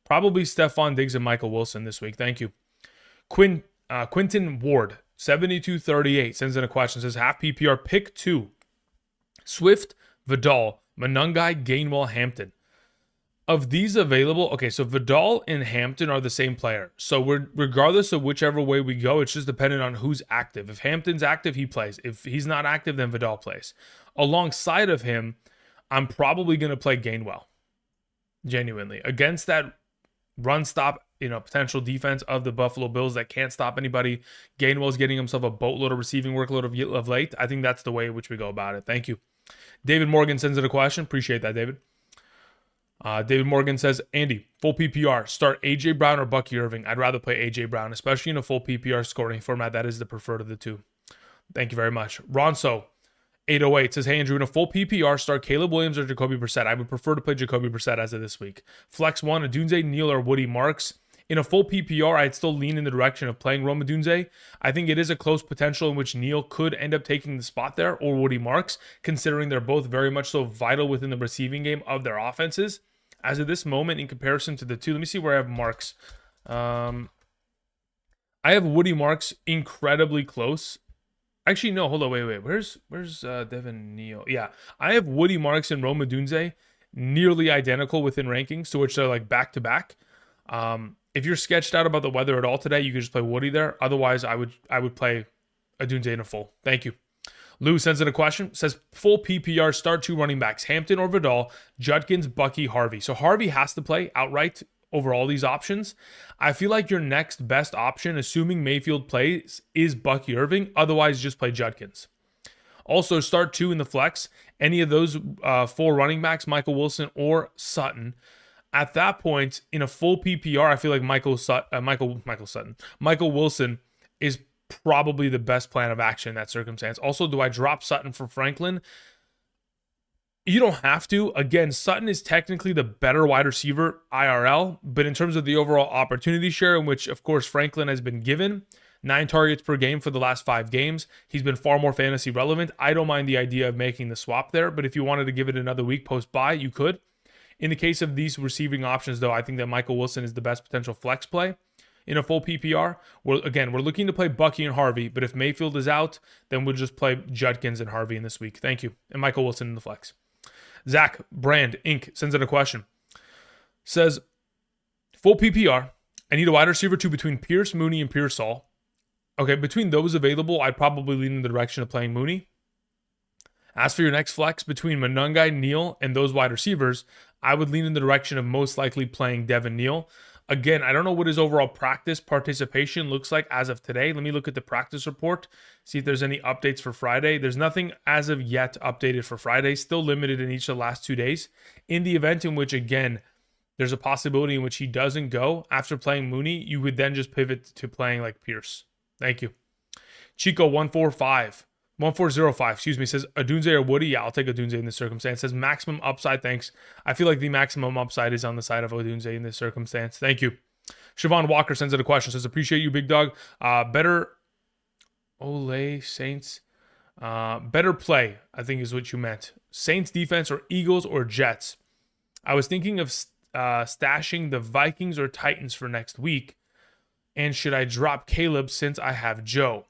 Probably Stephon Diggs and Michael Wilson this week. Thank you. Quinton Ward 7238 sends in a question. Says half PPR pick 2. Swift, Vidal, Monungai, Gainwell, Hampton. Of these available, okay, so Vidal and Hampton are the same player. So regardless of whichever way we go, it's just dependent on who's active. If Hampton's active, he plays. If he's not active, then Vidal plays. Alongside of him, I'm probably going to play Gainwell. Genuinely. Against that run stop, potential defense of the Buffalo Bills that can't stop anybody. Gainwell's getting himself a boatload of receiving workload of late. I think that's the way in which we go about it. Thank you. David Morgan sends in a question. Appreciate that, David. David Morgan says, Andy, full PPR, start A.J. Brown or Bucky Irving. I'd rather play A.J. Brown, especially in a full PPR scoring format. That is the preferred of the two. Thank you very much. Ronso, 808 says, hey, Andrew, in a full PPR, start Caleb Williams or Jacoby Brissett. I would prefer to play Jacoby Brissett as of this week. Flex 1, Odunze, Neal, or Woody Marks. In a full PPR, I'd still lean in the direction of playing Rome Odunze. I think it is a close potential in which Neal could end up taking the spot there, or Woody Marks, considering they're both very much so vital within the receiving game of their offenses. As of this moment, in comparison to the two, let me see where I have Marks. I have Woody Marks incredibly close. Actually, no, hold on, wait. Where's Devin Neal? Yeah, I have Woody Marks and Rome Odunze nearly identical within rankings, to which they're like back to back. If you're sketched out about the weather at all today, you could just play Woody there. Otherwise, I would play Odunze in a full. Thank you. Lou sends in a question. Says full PPR, start 2 running backs, Hampton or Vidal, Judkins, Bucky, Harvey. So Harvey has to play outright over all these options. I feel like your next best option, assuming Mayfield plays, is Bucky Irving. Otherwise, just play Judkins. Also, start 2 in the flex. Any of those 4 running backs, Michael Wilson or Sutton. At that point, in a full PPR, I feel like Michael Wilson is probably the best plan of action in that circumstance. Also, do I drop Sutton for Franklin? You don't have to. Again, Sutton is technically the better wide receiver IRL, but in terms of the overall opportunity share, in which, of course, Franklin has been given 9 targets per game for the last 5 games, he's been far more fantasy relevant. I don't mind the idea of making the swap there, but if you wanted to give it another week post-bye, you could. In the case of these receiving options, though, I think that Michael Wilson is the best potential flex play. In a full PPR, we're looking to play Bucky and Harvey, but if Mayfield is out, then we'll just play Judkins and Harvey in this week. Thank you. And Michael Wilson in the flex. Zach Brand Inc. sends in a question. Says, full PPR, I need a wide receiver 2 between Pierce, Mooney, and Pearsall. Okay, between those available, I'd probably lean in the direction of playing Mooney. As for your next flex between Monungai, Neal, and those wide receivers, I would lean in the direction of most likely playing Devin Neal. Again, I don't know what his overall practice participation looks like as of today. Let me look at the practice report, see if there's any updates for Friday. There's nothing as of yet updated for Friday, still limited in each of the last 2 days. In the event in which, again, there's a possibility in which he doesn't go after playing Mooney, you would then just pivot to playing like Pierce. Thank you. Chico1405 says Odunze or Woody. Yeah, I'll take Odunze in this circumstance. Says maximum upside. Thanks. I feel like the maximum upside is on the side of Odunze in this circumstance. Thank you. Siobhan Walker sends in a question. Says appreciate you, big dog. Better Saints. Better play, I think is what you meant. Saints defense or Eagles or Jets. I was thinking of stashing the Vikings or Titans for next week. And should I drop Caleb since I have Joe?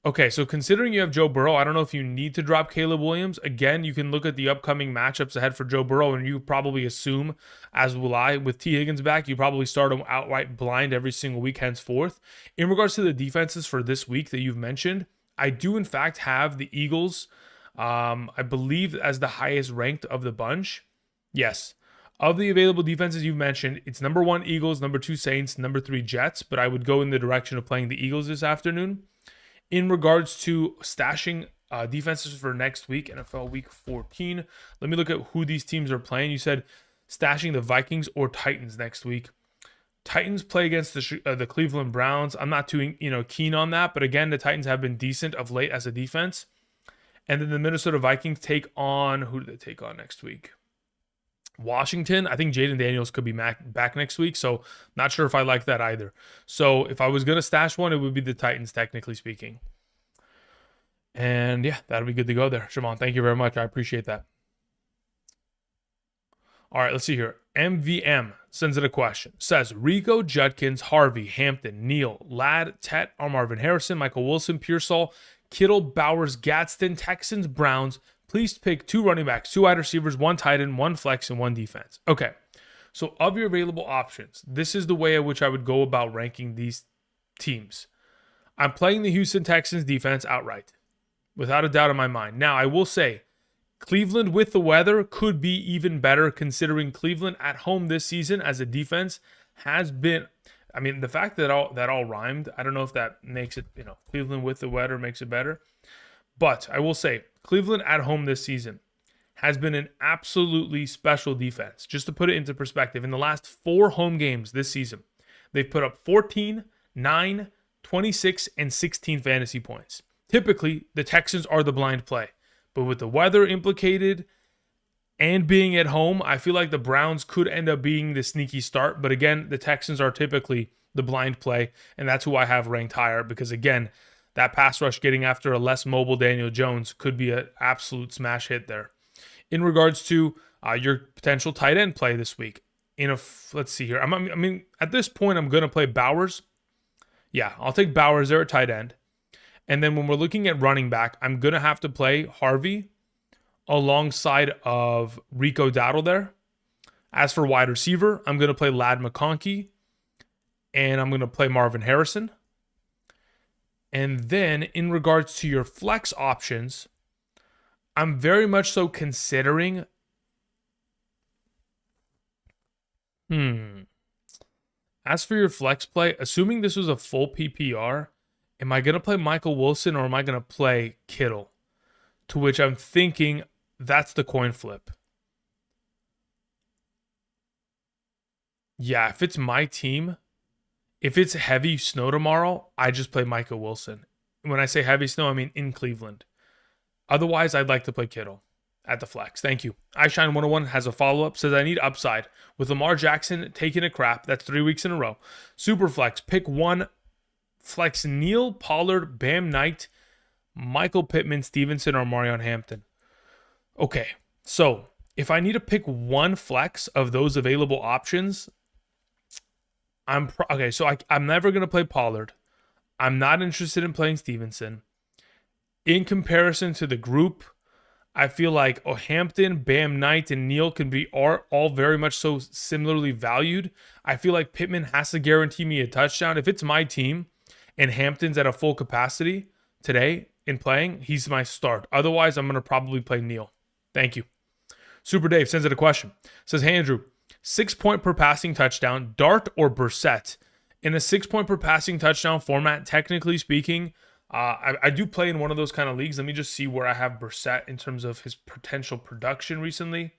Okay, so considering you have Joe Burrow, I don't know if you need to drop Caleb Williams. Again, you can look at the upcoming matchups ahead for Joe Burrow, and you probably assume, as will I, with T. Higgins back, you probably start him outright blind every single week henceforth. In regards to the defenses for this week that you've mentioned, I do in fact have the Eagles, I believe, as the highest ranked of the bunch. Yes. Of the available defenses you've mentioned, it's number 1 Eagles, number 2 Saints, number 3 Jets, but I would go in the direction of playing the Eagles this afternoon. In regards to stashing defenses for next week, NFL Week 14, let me look at who these teams are playing. You said stashing the Vikings or Titans next week. Titans play against the Cleveland Browns. I'm not too keen on that, but again, the Titans have been decent of late as a defense. And then the Minnesota Vikings take on, who do they take on next week? Washington. I think Jaden Daniels could be back next week, so not sure if I like that either. So if I was going to stash one, it would be the Titans, technically speaking. And yeah, that'll be good to go there. Shimon, thank you very much. I appreciate that. All right, let's see here. MVM sends in a question. Says, Rico, Judkins, Harvey, Hampton, Neal, Ladd, Tet, Marvin Harrison, Michael Wilson, Pearsall, Kittle, Bowers, Gadsden, Texans, Browns. Please pick 2 running backs, 2 wide receivers, 1 tight end, 1 flex, and 1 defense. Okay, so of your available options, this is the way in which I would go about ranking these teams. I'm playing the Houston Texans defense outright, without a doubt in my mind. Now, I will say, Cleveland with the weather could be even better, considering Cleveland at home this season as a defense has been, I mean, the fact that all rhymed, I don't know if that makes it, Cleveland with the weather makes it better. But I will say, Cleveland at home this season has been an absolutely special defense. Just to put it into perspective, in the last 4 home games this season, they've put up 14, 9, 26, and 16 fantasy points. Typically, the Texans are the blind play. But with the weather implicated and being at home, I feel like the Browns could end up being the sneaky start. But again, the Texans are typically the blind play, and that's who I have ranked higher because, again, that pass rush getting after a less mobile Daniel Jones could be an absolute smash hit there. In regards to your potential tight end play this week, let's see here. I mean, at this point, I'm going to play Bowers. Yeah, I'll take Bowers there at tight end. And then when we're looking at running back, I'm going to have to play Harvey alongside of Rico Dowdle there. As for wide receiver, I'm going to play Ladd McConkey, and I'm going to play Marvin Harrison. And then in regards to your flex options, I'm very much so considering as for your flex play, assuming this was a full PPR, am I going to play Michael Wilson or am I going to play Kittle? To which I'm thinking that's the coin flip. Yeah, if it's my team, if it's heavy snow tomorrow, I just play Michael Wilson. When I say heavy snow, I mean in Cleveland. Otherwise, I'd like to play Kittle at the flex. Thank you. iShine101 has a follow-up. Says, I need upside. With Lamar Jackson taking a crap, that's 3 weeks in a row. Super flex. Pick 1. Flex Neal, Pollard, Bam Knight, Michael Pittman, Stevenson, or Marion Hampton. Okay, so if I need to pick 1 flex of those available options, I'm never going to play Pollard. I'm not interested in playing Stevenson. In comparison to the group, I feel like Hampton, Bam Knight, and Neal can be all very much so similarly valued. I feel like Pittman has to guarantee me a touchdown. If it's my team and Hampton's at a full capacity today in playing, he's my start. Otherwise, I'm going to probably play Neal. Thank you. Super Dave sends it a question. Says, hey, Andrew, 6 point per passing touchdown, Dart or Brissett? In a 6 point per passing touchdown format, technically speaking, I do play in one of those kind of leagues. Let me just see where I have Brissett in terms of his potential production recently.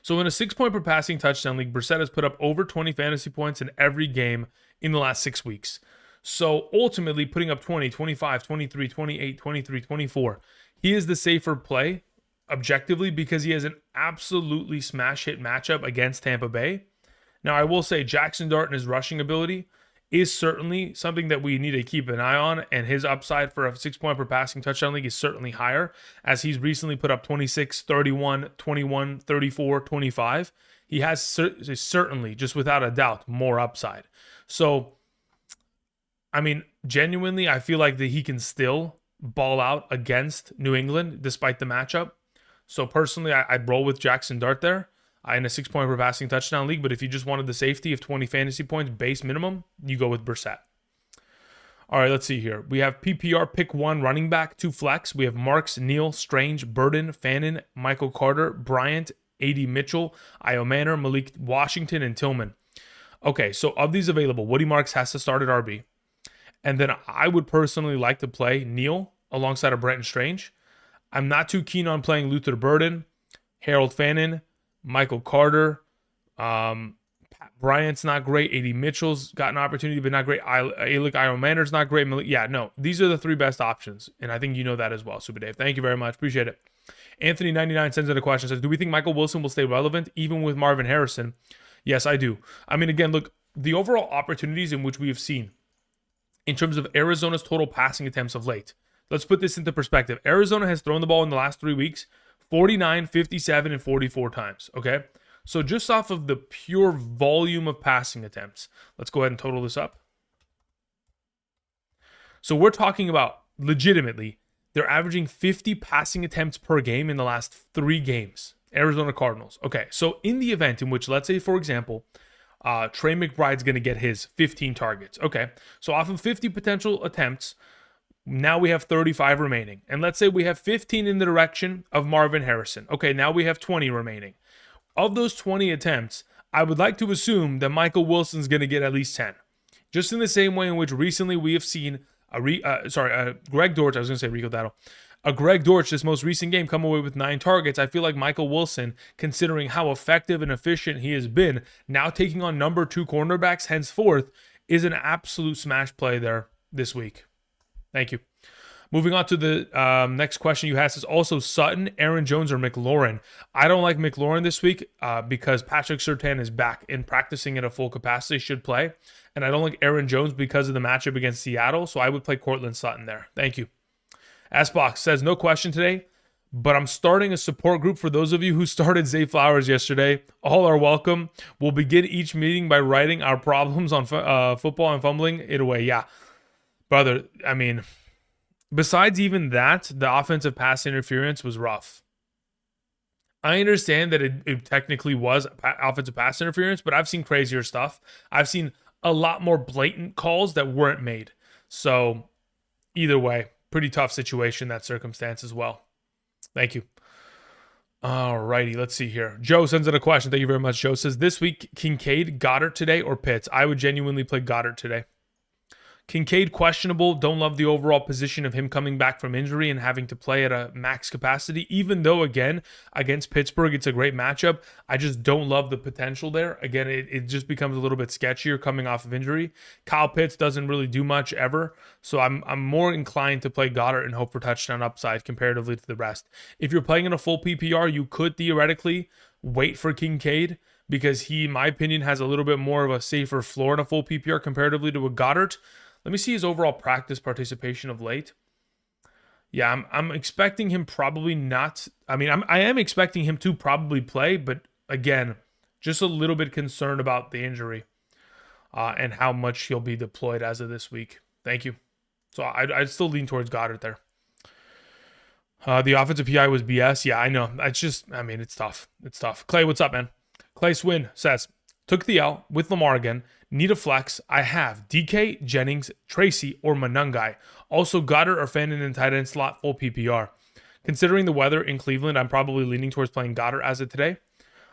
So in a 6 point per passing touchdown league, Brissett has put up over 20 fantasy points in every game in the last 6 weeks. So ultimately putting up 20, 25, 23, 28, 23, 24. He is the safer play objectively because he has an absolutely smash hit matchup against Tampa Bay. Now I will say Jackson Dart and his rushing ability is certainly something that we need to keep an eye on, and his upside for a 6 point per passing touchdown league is certainly higher, as he's recently put up 26, 31, 21, 34, 25. He has certainly, just without a doubt, more upside. So, I mean, genuinely, I feel like that he can still ball out against New England despite the matchup. So personally, I'd roll with Jackson Dart there in a 6 point per passing touchdown league. But if you just wanted the safety of 20 fantasy points base minimum, you go with Brissett. All right, let's see here. We have PPR pick 1 running back, 2 flex. We have Marks, Neal, Strange, Burden, Fannin, Michael Carter, Bryant, A.D. Mitchell, Io Manor, Malik Washington, and Tillman. Okay, so of these available, Woody Marks has to start at RB. And then I would personally like to play Neal alongside of Brenton Strange. I'm not too keen on playing Luther Burden, Harold Fannin, Michael Carter, Pat Bryant's not great. A.D. Mitchell's got an opportunity, but not great. Alec Ironmander's not great. Yeah, no. These are the three best options, and I think you know that as well, Super Dave. Thank you very much. Appreciate it. Anthony99 sends in a question. Says, do we think Michael Wilson will stay relevant even with Marvin Harrison? Yes, I do. I mean, again, look, the overall opportunities in which we have seen in terms of Arizona's total passing attempts of late. Let's put this into perspective. Arizona has thrown the ball in the last 3 weeks 49, 57, and 44 times, okay? So just off of the pure volume of passing attempts, let's go ahead and total this up. So we're talking about legitimately, they're averaging 50 passing attempts per game in the last 3 games. Arizona Cardinals. Okay, so in the event in which, let's say, for example, Trey McBride's going to get his 15 targets. Okay, so off of 50 potential attempts, now we have 35 remaining. And let's say we have 15 in the direction of Marvin Harrison. Okay, now we have 20 remaining. Of those 20 attempts, I would like to assume that Michael Wilson's going to get at least 10. Just in the same way in which recently we have seen Greg Dortch, I was going to say Rico Dowdle, Greg Dortch, this most recent game, come away with 9 targets. I feel like Michael Wilson, considering how effective and efficient he has been, now taking on number 2 cornerbacks henceforth, is an absolute smash play there this week. Thank you. Moving on to the next question you asked is also Sutton, Aaron Jones, or McLaurin. I don't like McLaurin this week because Patrick Surtain is back and practicing at a full capacity, should play. And I don't like Aaron Jones because of the matchup against Seattle, so I would play Cortland Sutton there. Thank you. S-Box says, no question today, but I'm starting a support group for those of you who started Zay Flowers yesterday. All are welcome. We'll begin each meeting by writing our problems on football and fumbling it away. Yeah, brother, I mean, besides even that, the offensive pass interference was rough. I understand that it technically was offensive pass interference, but I've seen crazier stuff. I've seen a lot more blatant calls that weren't made. So either way, pretty tough situation, that circumstance as well. Thank you. All righty, let's see here. Joe sends in a question. Thank you very much, Joe. Says, this week, Kincaid, Goddard today, or Pitts? I would genuinely play Goddard today. Kincaid questionable. Don't love the overall position of him coming back from injury and having to play at a max capacity, even though, again, against Pittsburgh, it's a great matchup. I just don't love the potential there. Again, it just becomes a little bit sketchier coming off of injury. Kyle Pitts doesn't really do much ever, so I'm more inclined to play Goddard and hope for touchdown upside comparatively to the rest. If you're playing in a full PPR, you could theoretically wait for Kincaid because he, in my opinion, has a little bit more of a safer floor in a full PPR comparatively to a Goddard. Let me see his overall practice participation of late. Yeah, I'm expecting him probably not. I mean, I am expecting him to probably play, but again, just a little bit concerned about the injury and how much he'll be deployed as of this week. Thank you. So I'd still lean towards Goddard there. The offensive PI was BS. Yeah, I know. It's just, I mean, it's tough. It's tough. Clay, what's up, man? Clay Swin says, took the L with Lamar again. Need a flex. I have DK, Jennings, Tracy, or Manungai. Also, Goddard or Fannin in tight end slot, full PPR. Considering the weather in Cleveland, I'm probably leaning towards playing Goddard as of today.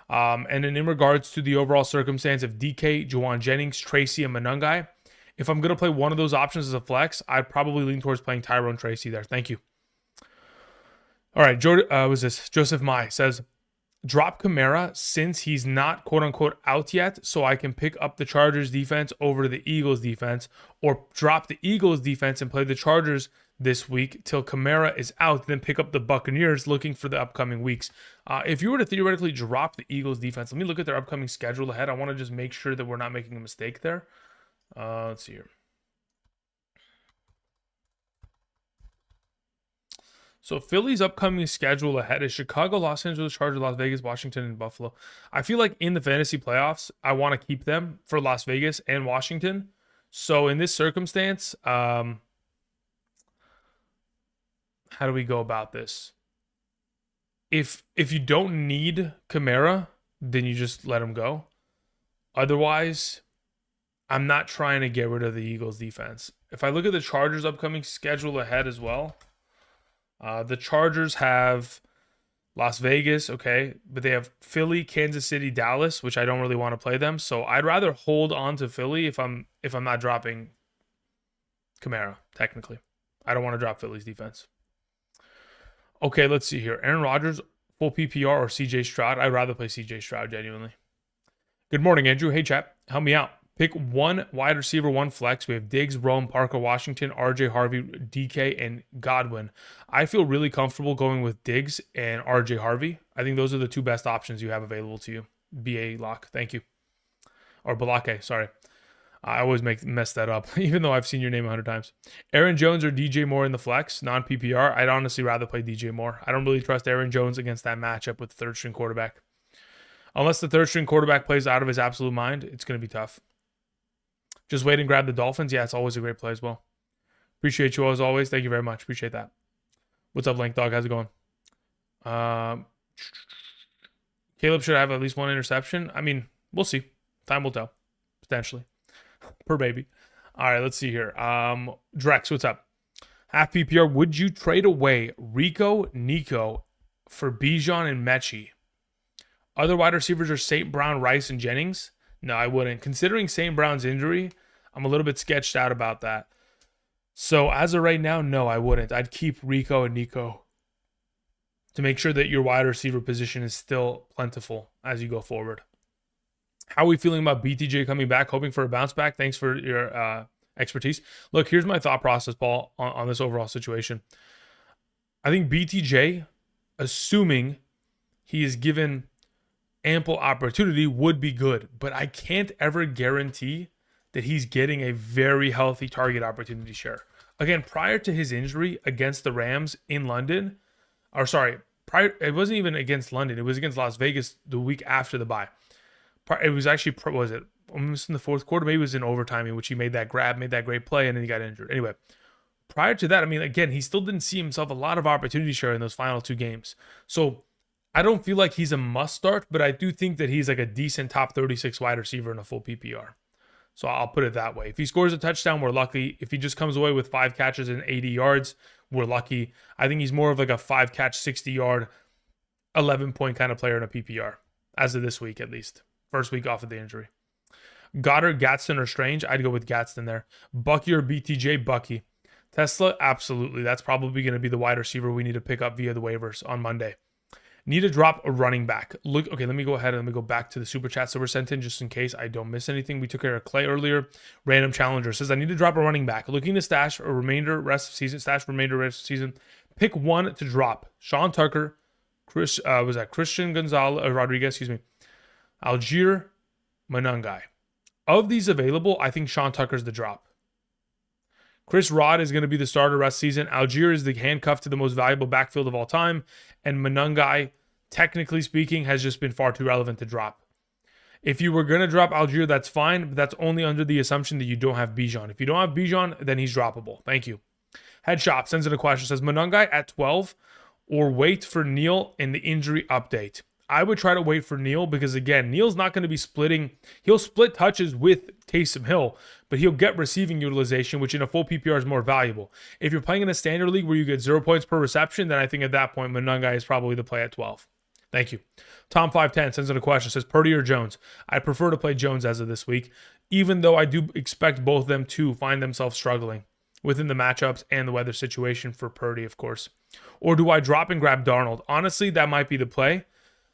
And then in regards to the overall circumstance of DK, Juwan Jennings, Tracy, and Manungai, if I'm going to play one of those options as a flex, I'd probably lean towards playing Tyrone Tracy there. Thank you. All right, Joseph Mai says, drop Kamara since he's not quote-unquote out yet, so I can pick up the Chargers defense over the Eagles defense, or drop the Eagles defense and play the Chargers this week till Kamara is out, then pick up the Buccaneers looking for the upcoming weeks. If you were to theoretically drop the Eagles defense, let me look at their upcoming schedule ahead. I want to just make sure that we're not making a mistake there. Let's see here. So Philly's upcoming schedule ahead is Chicago, Los Angeles Chargers, Las Vegas, Washington, and Buffalo. I feel like in the fantasy playoffs, I want to keep them for Las Vegas and Washington. So in this circumstance, how do we go about this? If you don't need Kamara, then you just let him go. Otherwise, I'm not trying to get rid of the Eagles defense. If I look at the Chargers' upcoming schedule ahead as well, the Chargers have Las Vegas, okay, but they have Philly, Kansas City, Dallas, which I don't really want to play them. So I'd rather hold on to Philly if I'm not dropping Kamara, technically. I don't want to drop Philly's defense. Okay, let's see here. Aaron Rodgers, full PPR, or CJ Stroud? I'd rather play CJ Stroud, genuinely. Good morning, Andrew. Hey, chat. Help me out. Pick one wide receiver, one flex. We have Diggs, Rome, Parker, Washington, RJ, Harvey, DK, and Godwin. I feel really comfortable going with Diggs and RJ Harvey. I think those are the two best options you have available to you. BA lock. Thank you. Or Balake, sorry. I always mess that up, even though I've seen your name 100 times. Aaron Jones or DJ Moore in the flex, non-PPR. I'd honestly rather play DJ Moore. I don't really trust Aaron Jones against that matchup with the third-string quarterback. Unless the third-string quarterback plays out of his absolute mind, it's going to be tough. Just wait and grab the Dolphins. Yeah, it's always a great play as well. Appreciate you as always. Thank you very much. Appreciate that. What's up, Link Dog? How's it going? Caleb should have at least one interception. I mean, we'll see. Time will tell. Potentially. Per baby. All right, let's see here. Drex, what's up? Half PPR. Would you trade away Rico, Nico for Bijan and Mechie? Other wide receivers are St. Brown, Rice, and Jennings. No, I wouldn't. Considering St. Brown's injury, I'm a little bit sketched out about that. So as of right now, no, I wouldn't. I'd keep Rico and Nico to make sure that your wide receiver position is still plentiful as you go forward. How are we feeling about BTJ coming back? Hoping for a bounce back? Thanks for your expertise. Look, here's my thought process, Paul, on this overall situation. I think BTJ, assuming he is given ample opportunity, would be good. But I can't ever guarantee that he's getting a very healthy target opportunity share. Again, prior to his injury against the Rams in London, it wasn't even against London. It was against Las Vegas the week after the bye. It was actually, almost in the fourth quarter? Maybe it was in overtime in which he made that grab, made that great play, and then he got injured. Anyway, prior to that, I mean, again, he still didn't see himself a lot of opportunity share in those final two games. So I don't feel like he's a must start, but I do think that he's like a decent top 36 wide receiver in a full PPR. So I'll put it that way. If he scores a touchdown, we're lucky. If he just comes away with 5 catches and 80 yards, we're lucky. I think he's more of like a 5-catch, 60-yard, 11-point kind of player in a PPR, as of this week at least. First week off of the injury. Goddard, Gadsden, or Strange? I'd go with Gadsden there. Bucky or BTJ? Bucky. Tesla? Absolutely. That's probably going to be the wide receiver we need to pick up via the waivers on Monday. Need to drop a running back. Okay, let me go ahead and let me go back to the super chats that were sent in just in case I don't miss anything. We took care of Clay earlier. Random Challenger says, I need to drop a running back. Looking to stash remainder rest of season. Pick one to drop. Sean Tucker, Christian Gonzalez, Rodriguez, Algier, Manungai. Of these available, I think Sean Tucker's the drop. Chris Rod is going to be the starter rest season. Algier is the handcuff to the most valuable backfield of all time. And Manungai, technically speaking, has just been far too relevant to drop. If you were going to drop Algier, that's fine, but that's only under the assumption that you don't have Bijan. If you don't have Bijan, then he's droppable. Thank you. Headshop sends in a question, says Manungai at 12 or wait for Neal in the injury update. I would try to wait for Neal because, again, Neal's not going to be splitting. He'll split touches with Taysom Hill, but he'll get receiving utilization, which in a full PPR is more valuable. If you're playing in a standard league where you get 0 points per reception, then I think at that point, Manungai is probably the play at 12. Thank you. Tom510 sends in a question, says Purdy or Jones? I prefer to play Jones as of this week, even though I do expect both of them to find themselves struggling within the matchups and the weather situation for Purdy, of course. Or do I drop and grab Darnold? Honestly, that might be the play.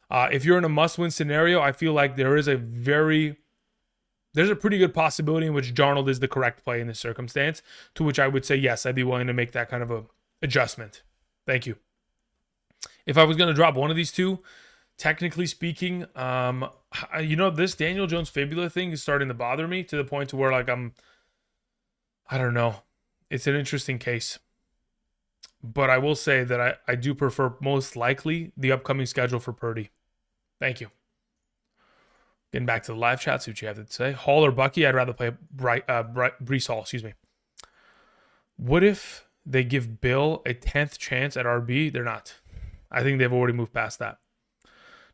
If you're in a must-win scenario, I feel like there's a pretty good possibility in which Darnold is the correct play in this circumstance, to which I would say, yes, I'd be willing to make that kind of a adjustment. Thank you. If I was going to drop one of these two, technically speaking, this Daniel Jones fibula thing is starting to bother me to the point to where I don't know. It's an interesting case. But I will say that I do prefer most likely the upcoming schedule for Purdy. Thank you. Getting back to the live chat, see what you have to say. Hall or Bucky? I'd rather play Brees Hall, What if they give Bill a 10th chance at RB? They're not. I think they've already moved past that.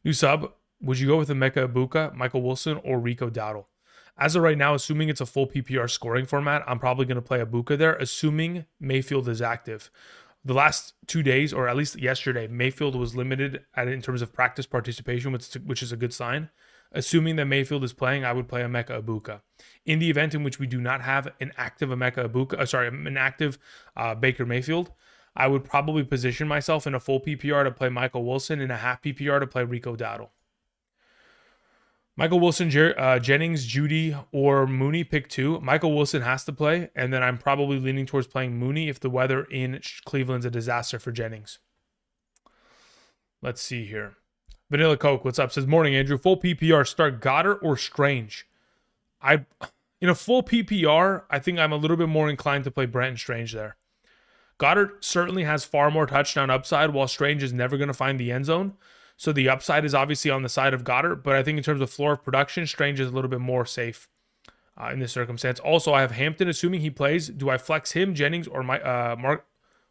New sub, would you go with Emeka Ibuka, Michael Wilson, or Rico Dowdle? As of right now, assuming it's a full PPR scoring format, I'm probably going to play Ibuka there, assuming Mayfield is active. The last 2 days, or at least yesterday, Mayfield was limited in terms of practice participation, which is a good sign. Assuming that Mayfield is playing, I would play Emeka Ibuka. In the event in which we do not have an active Baker Mayfield, I would probably position myself in a full PPR to play Michael Wilson, in a half PPR to play Rico Dowdle. Michael Wilson, Jennings, Judy, or Mooney, pick 2. Michael Wilson has to play, and then I'm probably leaning towards playing Mooney if the weather in Cleveland's a disaster for Jennings. Let's see here. Vanilla Coke, what's up? Says, morning, Andrew. Full PPR, start Goddard or Strange? In a full PPR, I think I'm a little bit more inclined to play Brent and Strange there. Goddard certainly has far more touchdown upside, while Strange is never going to find the end zone. So the upside is obviously on the side of Goddard, but I think in terms of floor of production, Strange is a little bit more safe in this circumstance. Also, I have Hampton, assuming he plays. Do I flex him, Jennings, or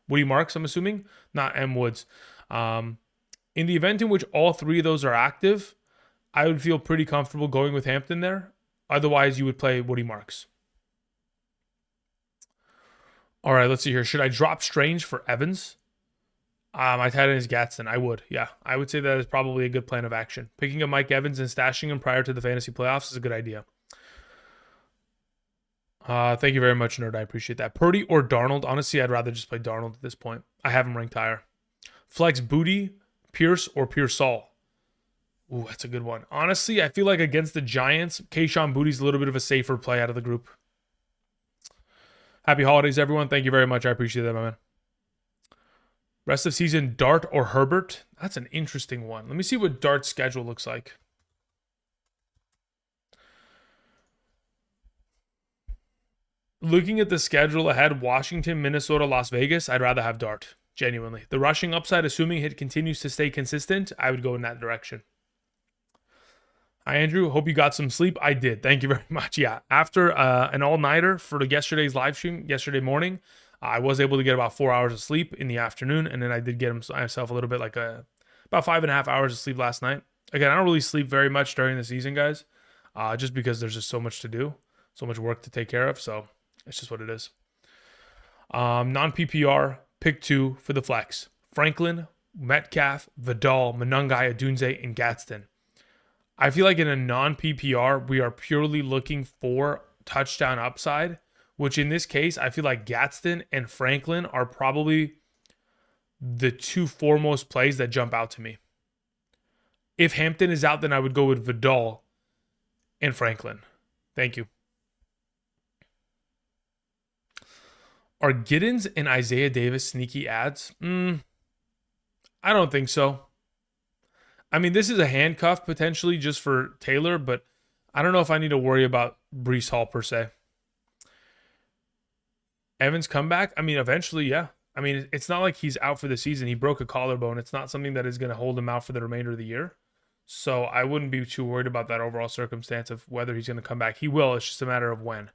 Woody Marks, I'm assuming? Not M. Woods. In the event in which all 3 of those are active, I would feel pretty comfortable going with Hampton there. Otherwise, you would play Woody Marks. All right, let's see here. Should I drop Strange for Evans? My tight end is Gadsden. I would. Yeah, I would say that is probably a good plan of action. Picking up Mike Evans and stashing him prior to the fantasy playoffs is a good idea. Thank you very much, Nerd. I appreciate that. Purdy or Darnold? Honestly, I'd rather just play Darnold at this point. I have him ranked higher. Flex Booty, Pierce, or Pearsall? Ooh, that's a good one. Honestly, I feel like against the Giants, Kayshon Booty's a little bit of a safer play out of the group. Happy holidays, everyone. Thank you very much. I appreciate that, my man. Rest of season, Dart or Herbert? That's an interesting one. Let me see what Dart's schedule looks like. Looking at the schedule ahead, Washington, Minnesota, Las Vegas, I'd rather have Dart, genuinely. The rushing upside, assuming it continues to stay consistent, I would go in that direction. Hi, Andrew. Hope you got some sleep. I did. Thank you very much. Yeah, after an all-nighter for yesterday's live stream, yesterday morning, I was able to get about 4 hours of sleep in the afternoon, and then I did get myself a little bit like about 5.5 hours of sleep last night. Again, I don't really sleep very much during the season, guys, just because there's just so much to do, so much work to take care of, so it's just what it is. Non-PPR, pick 2 for the flex. Franklin, Metcalf, Vidal, Monungai, Adunze, and Gadsden. I feel like in a non-PPR, we are purely looking for touchdown upside, which in this case, I feel like Gadsden and Franklin are probably the 2 foremost plays that jump out to me. If Hampton is out, then I would go with Vidal and Franklin. Thank you. Are Giddens and Isaiah Davis sneaky ads? I don't think so. I mean, this is a handcuff potentially just for Taylor, but I don't know if I need to worry about Breece Hall per se. Evans comeback? I mean, eventually, yeah. I mean, it's not like he's out for the season. He broke a collarbone. It's not something that is going to hold him out for the remainder of the year. So I wouldn't be too worried about that overall circumstance of whether he's going to come back. He will. It's just a matter of when.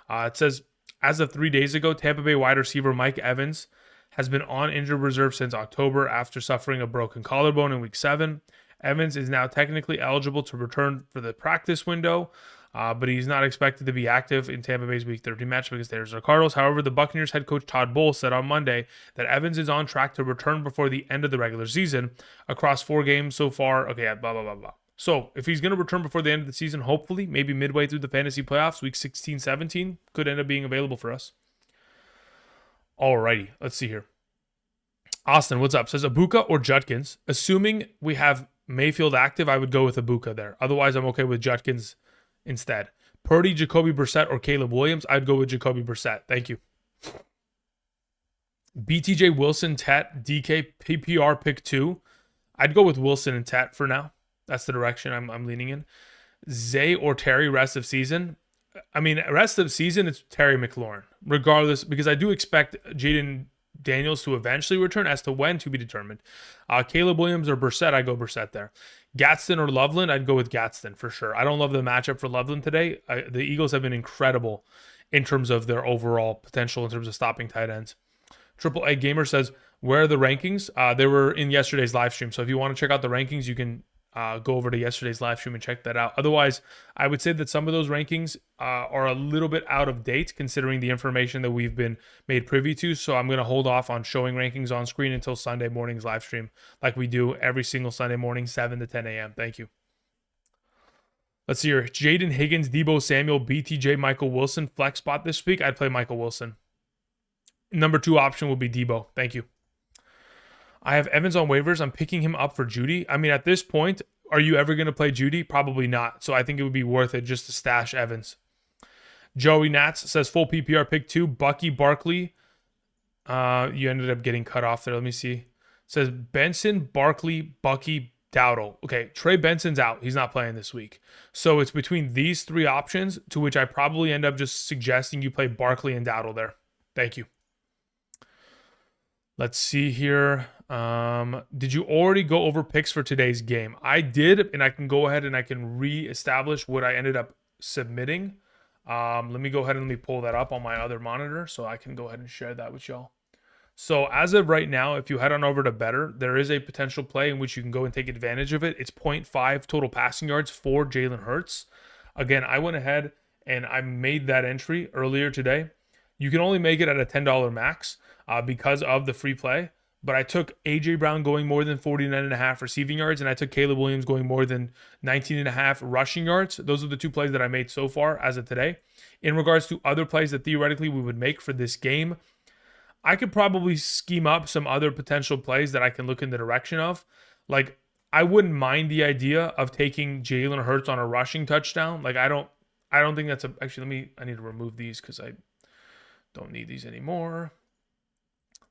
It says, as of 3 days ago, Tampa Bay wide receiver Mike Evans has been on injured reserve since October after suffering a broken collarbone in Week 7. Evans is now technically eligible to return for the practice window, but he's not expected to be active in Tampa Bay's Week 13 match against the Arizona Cardinals. However, the Buccaneers head coach Todd Bowles said on Monday that Evans is on track to return before the end of the regular season across 4 games so far. Okay, blah, blah, blah, blah. So if he's going to return before the end of the season, hopefully, maybe midway through the fantasy playoffs, Week 16, 17, could end up being available for us. Alrighty, let's see here. Austin, what's up? Says Abuka or Judkins. Assuming we have Mayfield active, I would go with Abuka there. Otherwise, I'm okay with Judkins instead. Purdy, Jacoby Brissett, or Caleb Williams, I'd go with Jacoby Brissett. Thank you. BTJ Wilson, Tet, DK, PPR pick 2. I'd go with Wilson and Tet for now. That's the direction I'm leaning in. Zay or Terry, rest of season. I mean, rest of season, it's Terry McLaurin. Regardless, because I do expect Jaden Daniels to eventually return. As to when, to be determined. Caleb Williams or Brissett, I'd go Brissett there. Gadsden or Loveland, I'd go with Gadsden for sure. I don't love the matchup for Loveland today. The Eagles have been incredible in terms of their overall potential in terms of stopping tight ends. Triple A Gamer says, where are the rankings? They were in yesterday's live stream. So if you want to check out the rankings, you can go over to yesterday's live stream and check that out. Otherwise, I would say that some of those rankings are a little bit out of date considering the information that we've been made privy to. So I'm going to hold off on showing rankings on screen until Sunday morning's live stream like we do every single Sunday morning, 7 to 10 a.m. Thank you. Let's see here. Jaden Higgins, Deebo Samuel, BTJ, Michael Wilson. Flex spot this week, I'd play Michael Wilson. Number 2 option will be Deebo. Thank you. I have Evans on waivers. I'm picking him up for Judy. I mean, at this point, Are you ever going to play Judy? Probably not. So I think it would be worth it just to stash Evans. Joey Nats says full PPR pick 2. Bucky Barkley. You ended up getting cut off there. Let me see. Says Benson, Barkley, Bucky, Dowdle. Okay, Trey Benson's out. He's not playing this week. So it's between these 3 options, to which I probably end up just suggesting you play Barkley and Dowdle there. Thank you. Let's see here. Did you already go over picks for today's game? I did, and I can go ahead and I can reestablish what I ended up submitting. Let me go ahead and let me pull that up on my other monitor so I can go ahead and share that with y'all. So as of right now, if you head on over to Betr, there is a potential play in which you can go and take advantage of it. It's 0.5 total passing yards for Jalen Hurts. Again, I went ahead and I made that entry earlier today. You can only make it at a $10 max because of the free play. But I took A.J. Brown going more than 49.5 receiving yards, and I took Caleb Williams going more than 19.5 rushing yards. Those are the 2 plays that I made so far as of today. In regards to other plays that theoretically we would make for this game, I could probably scheme up some other potential plays that I can look in the direction of. Like, I wouldn't mind the idea of taking Jalen Hurts on a rushing touchdown. Like, I don't think that's actually, I need to remove these because I don't need these anymore.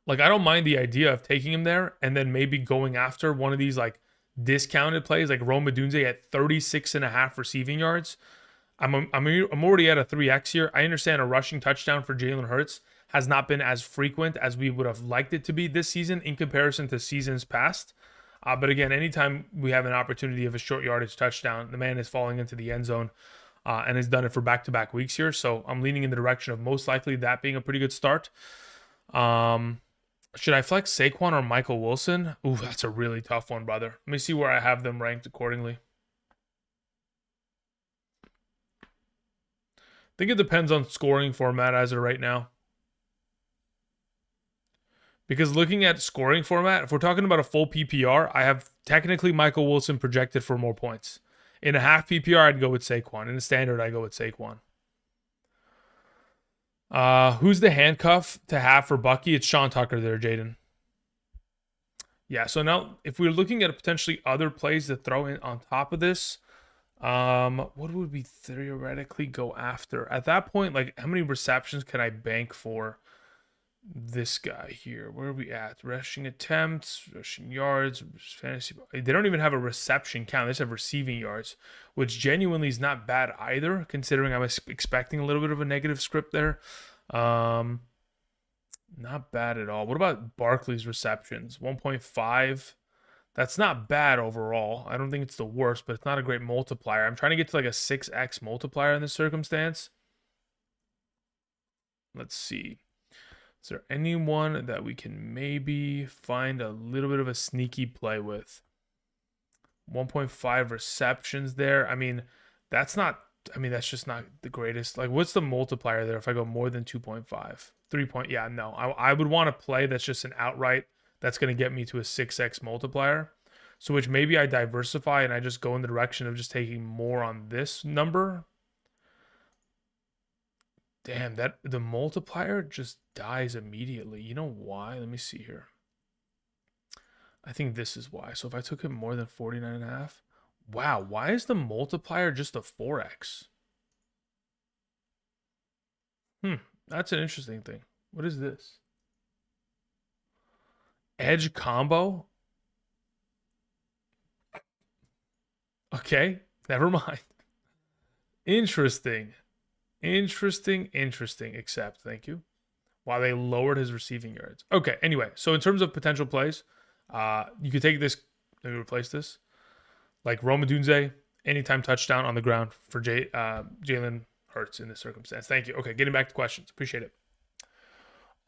Like, I don't mind the idea of taking him there and then maybe going after one of these like discounted plays like Rome Odunze at 36.5 receiving yards. I'm already at a 3x here. I understand a rushing touchdown for Jalen Hurts has not been as frequent as we would have liked it to be this season in comparison to seasons past. But again, anytime we have an opportunity of a short yardage touchdown, the man is falling into the end zone and has done it for back-to-back weeks here. So I'm leaning in the direction of most likely that being a pretty good start. Should I flex Saquon or Michael Wilson? Ooh, that's a really tough one, brother. Let me see where I have them ranked accordingly. I think it depends on scoring format as of right now. Because looking at scoring format, if we're talking about a full PPR, I have technically Michael Wilson projected for more points. In a half PPR, I'd go with Saquon. In a standard, I go with Saquon. Who's the handcuff to have for Bucky? It's Sean Tucker there, Jaden. Yeah, so now if we're looking at potentially other plays to throw in on top of this, what would we theoretically go after? At that point, like, how many receptions can I bank for this guy here? Where are we at? Rushing attempts, rushing yards, fantasy. They don't even have a reception count. They just have receiving yards, which genuinely is not bad either, considering I was expecting a little bit of a negative script there. Not bad at all. What about Barkley's receptions? 1.5. That's not bad overall. I don't think it's the worst, but it's not a great multiplier. I'm trying to get to like a 6x multiplier in this circumstance. Let's see. Is there anyone that we can maybe find a little bit of a sneaky play with? 1.5 receptions there. I mean, that's just not the greatest. Like, what's the multiplier there if I go more than 2.5? 3 point, yeah, no. I would want to play that's just an outright that's going to get me to a 6x multiplier. So which maybe I diversify and I just go in the direction of just taking more on this number. Damn, that the multiplier just dies immediately. You know why? Let me see here. I think this is why. So if I took it more than 49.5, wow, why is the multiplier just a 4x? That's an interesting thing. What is this? Edge combo? Okay, never mind. Interesting, except, thank you. Wow, they lowered his receiving yards. Okay, anyway, so in terms of potential plays, you could take this, maybe replace this, like Rome Odunze, anytime touchdown on the ground for Jalen Hurts in this circumstance. Thank you. Okay, getting back to questions. Appreciate it.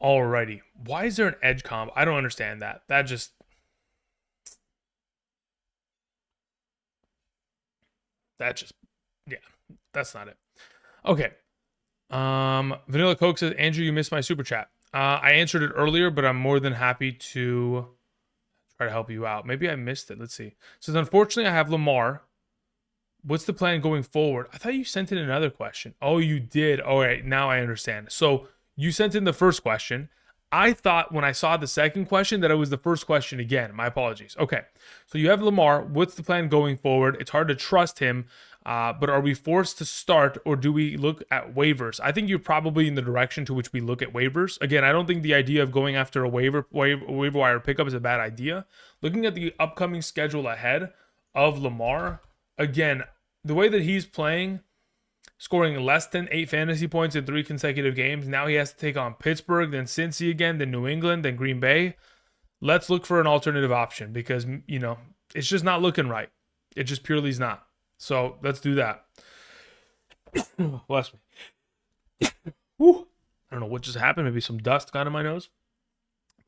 Alrighty. Why is there an edge combo? I don't understand that. Yeah, that's not it. Okay. Vanilla Coke says, Andrew, you missed my super chat. I answered it earlier, but I'm more than happy to try to help you out. Maybe I missed it. Let's see. It says, unfortunately, I have Lamar. What's the plan going forward? I thought you sent in another question. Oh, you did. All right, now I understand. So you sent in the first question. I thought when I saw the second question that it was the first question again. My apologies. Okay, so you have Lamar. What's the plan going forward? It's hard to trust him, but are we forced to start or do we look at waivers? I think you're probably in the direction to which we look at waivers. Again, I don't think the idea of going after a waiver wire pickup is a bad idea. Looking at the upcoming schedule ahead of Lamar, again, the way that he's playing, scoring less than 8 fantasy points in 3 consecutive games. Now he has to take on Pittsburgh, then Cincy again, then New England, then Green Bay. Let's look for an alternative option because, it's just not looking right. It just purely is not. So let's do that. Bless me. Whew. I don't know what just happened. Maybe some dust got in my nose.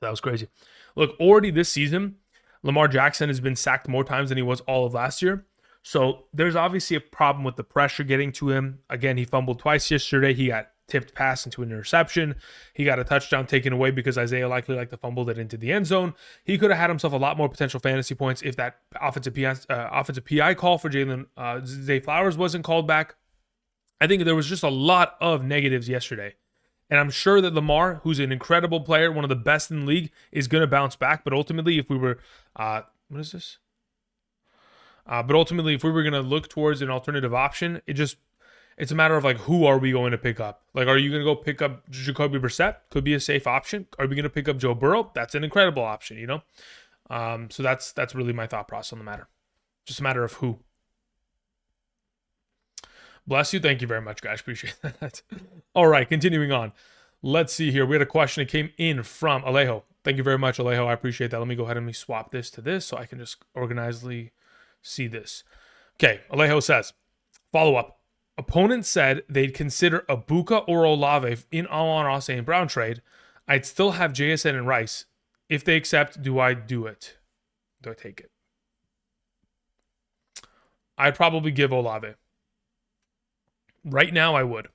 That was crazy. Look, already this season, Lamar Jackson has been sacked more times than he was all of last year. So there's obviously a problem with the pressure getting to him. Again, he fumbled twice yesterday. He got tipped pass into an interception. He got a touchdown taken away because Isaiah likely liked to fumble it into the end zone. He could have had himself a lot more potential fantasy points if that offensive PI call for Zay Flowers wasn't called back. I think there was just a lot of negatives yesterday. And I'm sure that Lamar, who's an incredible player, one of the best in the league, is going to bounce back. But ultimately, if we were, what is this? But ultimately, if we were going to look towards an alternative option, it's a matter of who are we going to pick up? Are you going to go pick up Jacoby Brissett? Could be a safe option. Are we going to pick up Joe Burrow? That's an incredible option, So that's really my thought process on the matter. Just a matter of who. Bless you. Thank you very much, guys. Appreciate that. All right, continuing on. Let's see here. We had a question that came in from Alejo. Thank you very much, Alejo. I appreciate that. Let me go ahead and swap this to this so I can just organizedly see this. Okay, Alejo says, follow up. Opponents said they'd consider Ibuka or Olave in Amon-Ra St. Brown trade. I'd still have JSN and Rice. If they accept, do I do it? Do I take it? I'd probably give Olave. Right now, I would.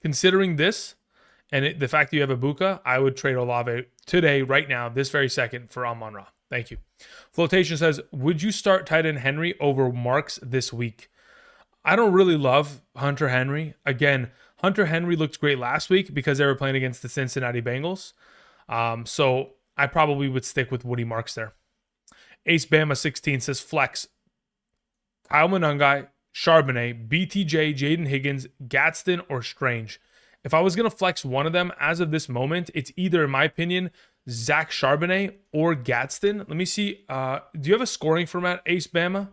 Considering this and the fact that you have Ibuka, I would trade Olave today, right now, this very second for Amon-Ra. Thank you. Flotation says, would you start tight end Henry over Marks this week? I don't really love Hunter Henry. Again, Hunter Henry looked great last week because they were playing against the Cincinnati Bengals. So I probably would stick with Woody Marks there. Ace Bama 16 says, flex Kyle Monangai, Charbonnet, BTJ, Jaden Higgins, Gadsden, or Strange. If I was going to flex one of them as of this moment, it's either, in my opinion, Zach Charbonnet or Gadsden. Let me see. Do you have a scoring format, Ace Bama?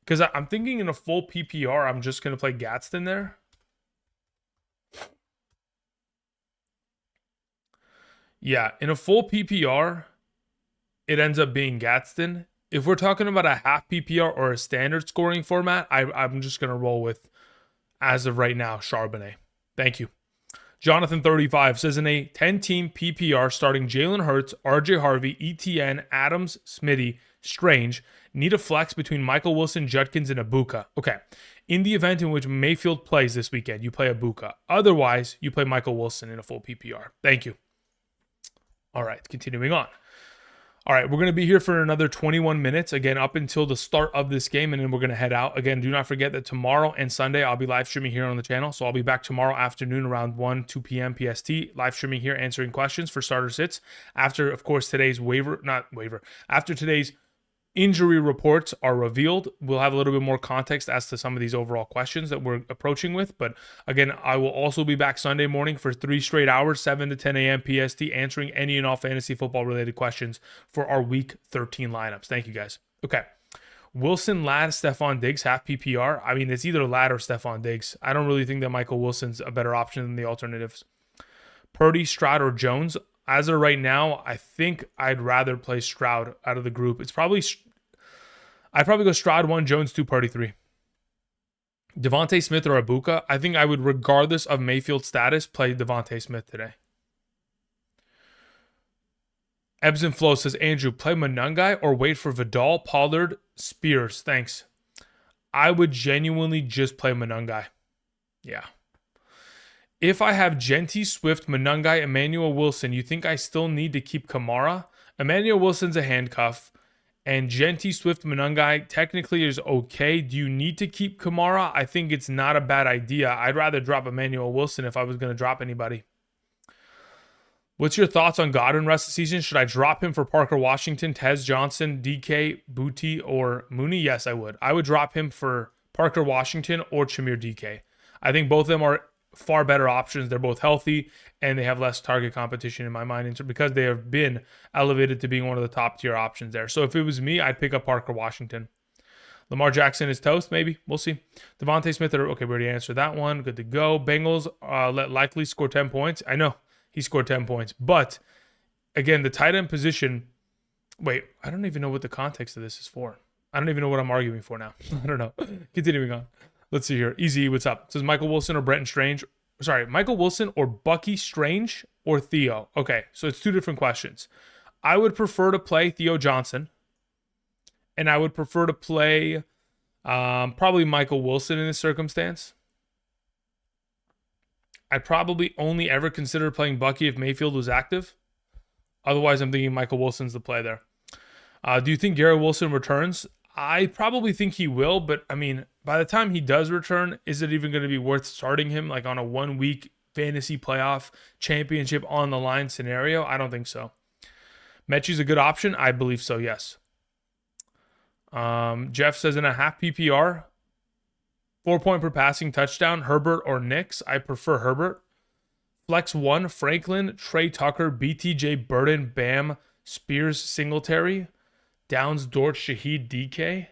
Because I'm thinking in a full PPR, I'm just going to play Gadsden there. Yeah, in a full PPR, it ends up being Gadsden. If we're talking about a half PPR or a standard scoring format, I'm just going to roll with, as of right now, Charbonnet. Thank you. Jonathan35 says, in a 10-team PPR starting Jalen Hurts, RJ Harvey, ETN, Adams, Smitty, Strange, need a flex between Michael Wilson, Judkins, and Ibuka. Okay. In the event in which Mayfield plays this weekend, you play Ibuka. Otherwise, you play Michael Wilson in a full PPR. Thank you. All right, continuing on. All right, we're going to be here for another 21 minutes, again, up until the start of this game, and then we're going to head out. Again, do not forget that tomorrow and Sunday, I'll be live streaming here on the channel. So I'll be back tomorrow afternoon around 2 p.m. PST, live streaming here, answering questions for starter sits. After, of course, today's after today's injury reports are revealed, we'll have a little bit more context as to some of these overall questions that we're approaching with. But again, I will also be back Sunday morning for 3 straight hours, 7 to 10 a.m. PST, answering any and all fantasy football related questions for our week 13 lineups. Thank you guys. Okay. Wilson, Ladd, Stephon Diggs, half PPR. I mean, it's either Ladd or Stephon Diggs. I don't really think that Michael Wilson's a better option than the alternatives. Purdy, Stroud, or Jones. As of right now, I think I'd rather play Stroud out of the group. I'd probably go Stroud 1, Jones 2, Purdy 3. Devontae Smith or Ibuka. I think I would, regardless of Mayfield's status, play Devontae Smith today. Ebbs and Flow says, Andrew, play Monangai or wait for Vidal, Pollard, Spears. Thanks. I would genuinely just play Monangai. Yeah. If I have Genti, Swift, Monangai, Emmanuel Wilson, you think I still need to keep Kamara? Emmanuel Wilson's a handcuff. And Genti, Swift, Monangai technically is okay. Do you need to keep Kamara? I think it's not a bad idea. I'd rather drop Emmanuel Wilson if I was going to drop anybody. What's your thoughts on Godwin rest of the season? Should I drop him for Parker Washington, Tez Johnson, DK, Booty, or Mooney? Yes, I would. I would drop him for Parker Washington or Chamir DK. I think both of them are far better options. They're both healthy and they have less target competition in my mind because they have been elevated to being one of the top tier options there. So if it was me, I'd pick up Parker Washington. Lamar Jackson is toast, maybe. We'll see. Devontae Smith, okay, we already answered that one. Good to go. Bengals let likely score 10 points. I know he scored 10 points. But, again, the tight end position, wait, I don't even know what the context of this is for. I don't even know what I'm arguing for now. I don't know. Continuing on. Let's see here. Easy, what's up? It says Michael Wilson or Brenton Strange. Sorry, Michael Wilson or Bucky Strange or Theo. Okay, so it's two different questions. I would prefer to play Theo Johnson. And I would prefer to play probably Michael Wilson in this circumstance. I'd probably only ever consider playing Bucky if Mayfield was active. Otherwise, I'm thinking Michael Wilson's the play there. Do you think Garrett Wilson returns? I probably think he will, but I mean, by the time he does return, is it even going to be worth starting him like on a 1 week fantasy playoff championship on the line scenario? I don't think so. Mechie's a good option? I believe so, yes. Jeff says in a half PPR, 4 point per passing touchdown, Herbert or Nix. I prefer Herbert. Flex 1, Franklin, Trey Tucker, BTJ, Burden, Bam, Spears, Singletary, Downs, Dort, Shaheed, DK.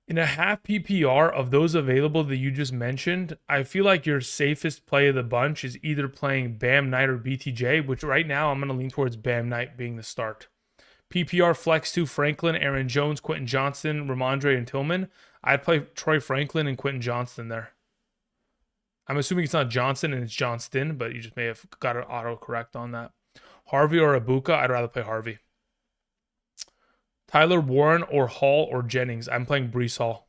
In a half PPR of those available that you just mentioned, I feel like your safest play of the bunch is either playing Bam Knight or BTJ, which right now I'm going to lean towards Bam Knight being the start. PPR Flex 2, Franklin, Aaron Jones, Quentin Johnston, Ramondre, and Tillman. I'd play Troy Franklin and Quentin Johnston there. I'm assuming it's not Johnson and it's Johnston, but you just may have got an auto-correct on that. Harvey or Ibuka, I'd rather play Harvey. Tyler Warren or Hall or Jennings. I'm playing Breece Hall.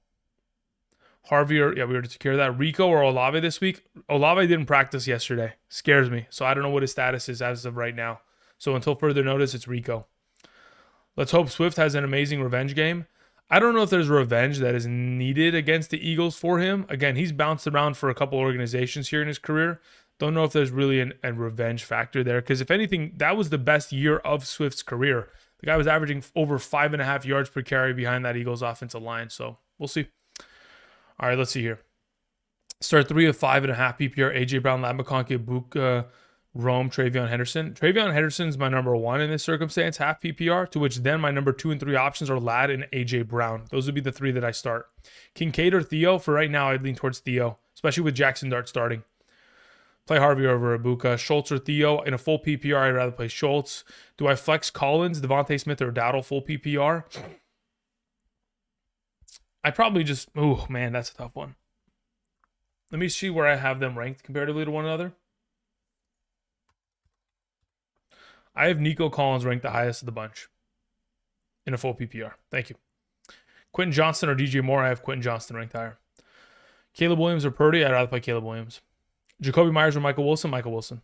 Harvey or, yeah, we already took care of that. Rico or Olave this week. Olave didn't practice yesterday. Scares me. So I don't know what his status is as of right now. So until further notice, it's Rico. Let's hope Swift has an amazing revenge game. I don't know if there's revenge that is needed against the Eagles for him. Again, he's bounced around for a couple organizations here in his career. Don't know if there's really a revenge factor there. Because if anything, that was the best year of Swift's career. The guy was averaging over 5.5 yards per carry behind that Eagles offensive line. So we'll see. All right, let's see here. Start 3 of 5.5 PPR. AJ Brown, Lab McConkey, Ibuka, Rome, Travion Henderson. Travion Henderson's my number 1 in this circumstance, half PPR, to which then my number 2 and 3 options are Ladd and AJ Brown. Those would be the 3 that I start. Kincaid or Theo? For right now, I'd lean towards Theo, especially with Jackson Dart starting. Play Harvey over Ibuka. Schultz or Theo? In a full PPR, I'd rather play Schultz. Do I flex Collins, Devontae Smith, or Dowdle full PPR? I probably just... Oh, man, that's a tough one. Let me see where I have them ranked comparatively to one another. I have Nico Collins ranked the highest of the bunch in a full PPR. Thank you. Quentin Johnston or DJ Moore? I have Quentin Johnston ranked higher. Caleb Williams or Purdy? I'd rather play Caleb Williams. Jacoby Myers or Michael Wilson? Michael Wilson.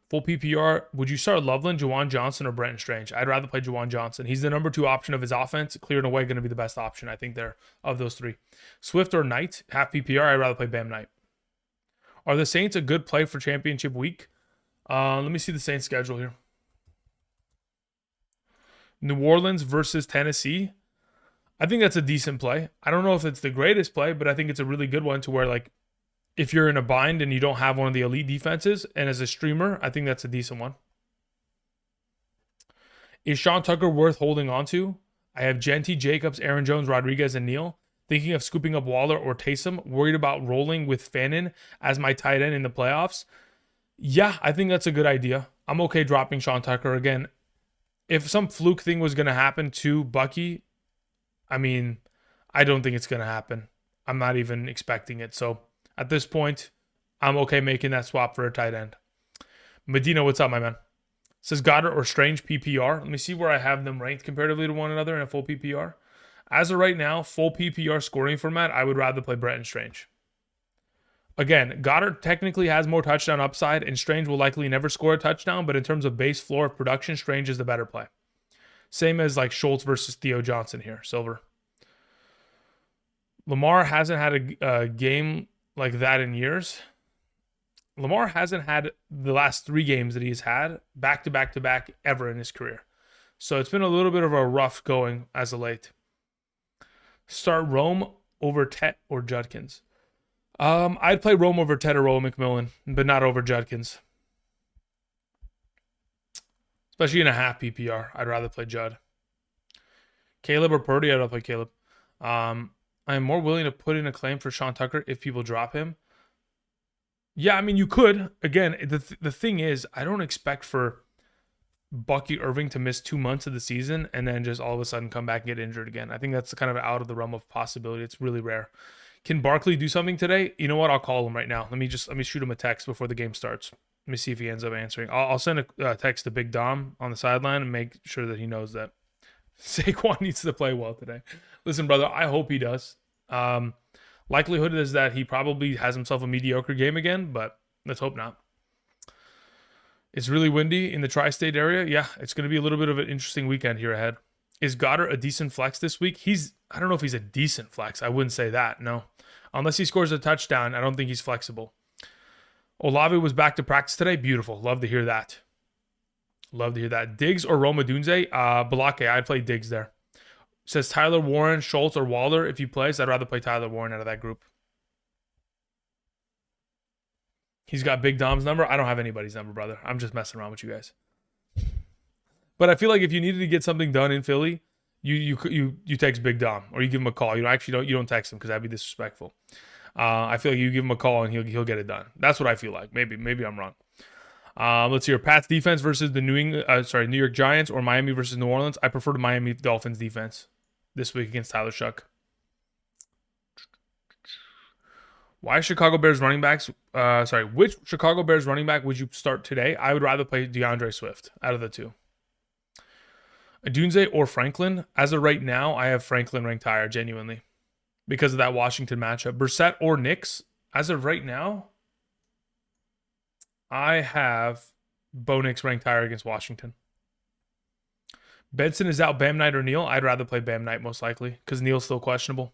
Full PPR, would you start Loveland, Juwan Johnson, or Brenton Strange? I'd rather play Juwan Johnson. He's the number 2 option of his offense. Clear and away going to be the best option, I think, there of those 3. Swift or Knight? Half PPR, I'd rather play Bam Knight. Are the Saints a good play for championship week? Let me see the Saints schedule here. New Orleans versus Tennessee. I think that's a decent play. I don't know if it's the greatest play, but I think it's a really good one to where, like, if you're in a bind and you don't have one of the elite defenses, and as a streamer, I think that's a decent one. Is Sean Tucker worth holding on to? I have Genty, Jacobs, Aaron Jones, Rodriguez, and Neal. Thinking of scooping up Waller or Taysom. Worried about rolling with Fannin as my tight end in the playoffs. Yeah, I think that's a good idea. I'm okay dropping Sean Tucker. Again, if some fluke thing was going to happen to Bucky, I mean, I don't think it's going to happen. I'm not even expecting it. So at this point, I'm okay making that swap for a tight end. Medina, what's up, my man? Says Goddard or Strange PPR. Let me see where I have them ranked comparatively to one another in a full PPR. As of right now, full PPR scoring format, I would rather play Brenton Strange. Again, Goddard technically has more touchdown upside, and Strange will likely never score a touchdown, but in terms of base floor of production, Strange is the better play. Same as like Schultz versus Theo Johnson here, Silver. Lamar hasn't had a game like that in years. Lamar hasn't had the last 3 games that he's had back to back to back ever in his career. So it's been a little bit of a rough going as of late. Start Rome over Tet or Judkins. I'd play Rome over Tet or Roe McMillan, but not over Judkins. Especially in a half PPR. I'd rather play Judd. Caleb or Purdy, I'd rather play Caleb. I am more willing to put in a claim for Sean Tucker if people drop him. Yeah, I mean, you could. Again, the thing is, I don't expect for Bucky Irving to miss 2 months of the season and then just all of a sudden come back and get injured again. I think that's kind of out of the realm of possibility. It's really rare. Can Barkley do something today? You know what? I'll call him right now. Let me shoot him a text before the game starts. Let me see if he ends up answering. I'll send a text to Big Dom on the sideline and make sure that he knows that Saquon needs to play well today. Listen, brother, I hope he does. Likelihood is that he probably has himself a mediocre game again, but let's hope not. It's really windy in the tri-state area. Yeah, it's going to be a little bit of an interesting weekend here ahead. Is Goddard a decent flex this week? I don't know if he's a decent flex. I wouldn't say that, no. Unless he scores a touchdown, I don't think he's flexible. Olave was back to practice today. Beautiful. Love to hear that. Love to hear that. Diggs or Roma Dunze? Balake, I'd play Diggs there. Says Tyler Warren, Schultz, or Waller if he plays. I'd rather play Tyler Warren out of that group. He's got Big Dom's number. I don't have anybody's number, brother. I'm just messing around with you guys. But I feel like if you needed to get something done in Philly, you text Big Dom or you give him a call. You don't text him because that'd be disrespectful. I feel like you give him a call and he'll get it done. That's what I feel like. Maybe I'm wrong. Let's hear Pats defense versus the New York Giants or Miami versus New Orleans. I prefer the Miami Dolphins defense this week against Tyler Shuck. Which Chicago Bears running back would you start today? I would rather play DeAndre Swift out of the two. Adunze or Franklin? As of right now, I have Franklin ranked higher, genuinely, because of that Washington matchup. Brissett or Nix? As of right now, I have Bo Nix ranked higher against Washington. Benson is out. Bam Knight or Neal? I'd rather play Bam Knight most likely because Neal's still questionable.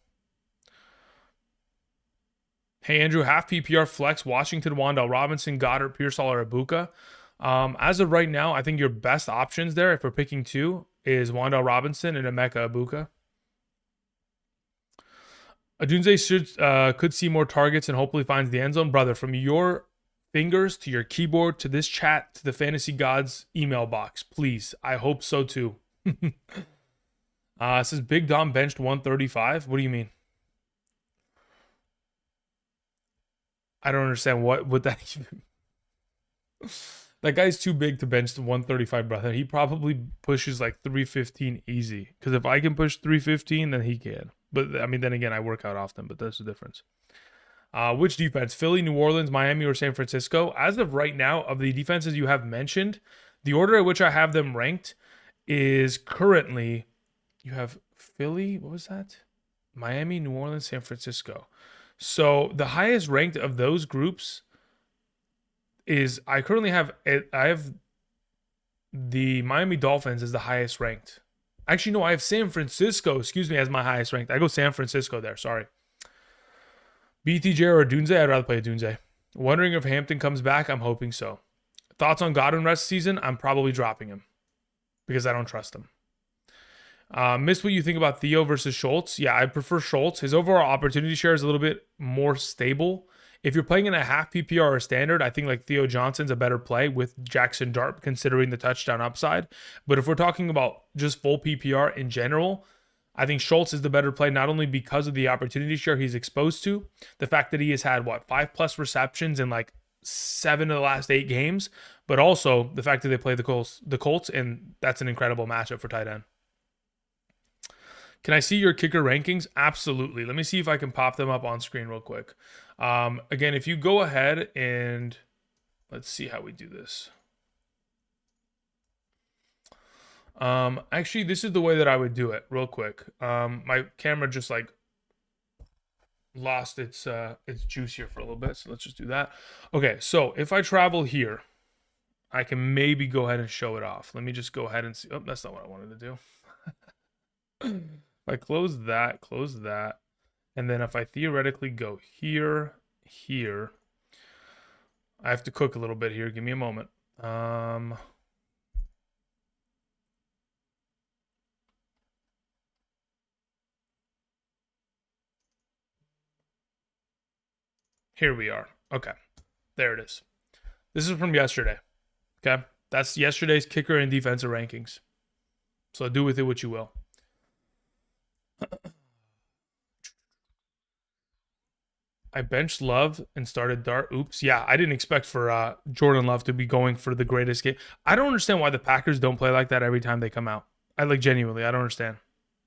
Hey, Andrew, half PPR flex, Washington, Wan'Dale Robinson, Goddard, Pearsall, or Ibuka. As of right now, I think your best options there, if we're picking two, is Wan'Dale Robinson and Emeka Ibuka. Adunze could see more targets and hopefully finds the end zone. Brother, from your fingers to your keyboard to this chat to the Fantasy Gods email box, please. I hope so too. It says Big Dom benched 135. What do you mean? I don't understand what that even. That guy's too big to bench the 135, brother. He probably pushes like 315 easy. Because if I can push 315, then he can. But I mean, then again, I work out often, but that's the difference. Which defense? Philly, New Orleans, Miami, or San Francisco? As of right now, of the defenses you have mentioned, the order at which I have them ranked is currently, you have Philly, what was that? Miami, New Orleans, San Francisco. So the highest ranked of those groups is, I have the Miami Dolphins as the highest ranked. Actually, no, I have San Francisco, as my highest ranked. I go San Francisco there, sorry. BTJ or Dunze? I'd rather play Dunze. Wondering if Hampton comes back? I'm hoping so. Thoughts on Godwin rest season? I'm probably dropping him because I don't trust him. Missed what you think about Theo versus Schultz. Yeah, I prefer Schultz. His overall opportunity share is a little bit more stable. If you're playing in a half PPR or standard, I think like Theo Johnson's a better play with Jackson Dart considering the touchdown upside. But if we're talking about just full PPR in general, I think Schultz is the better play, not only because of the opportunity share he's exposed to, the fact that he has had, 5+ receptions in like 7 of the last 8 games, but also the fact that they play the Colts, and that's an incredible matchup for tight end. Can I see your kicker rankings? Absolutely. Let me see if I can pop them up on screen real quick. Again, if you go ahead and let's see how we do this. Actually, this is the way that I would do it real quick. My camera just like lost its juice here for a little bit. So let's just do that. Okay. So if I travel here, I can maybe go ahead and show it off. Let me just go ahead and see. Oh, that's not what I wanted to do. If I close that, and then if I theoretically go here, I have to cook a little bit here. Give me a moment. Here we are. Okay. There it is. This is from yesterday. Okay. That's yesterday's kicker and defensive rankings. So do with it what you will. I benched Love and started Dart. Oops. Yeah, I didn't expect for Jordan Love to be going for the greatest game. I don't understand why the Packers don't play like that every time they come out. I like genuinely. I don't understand.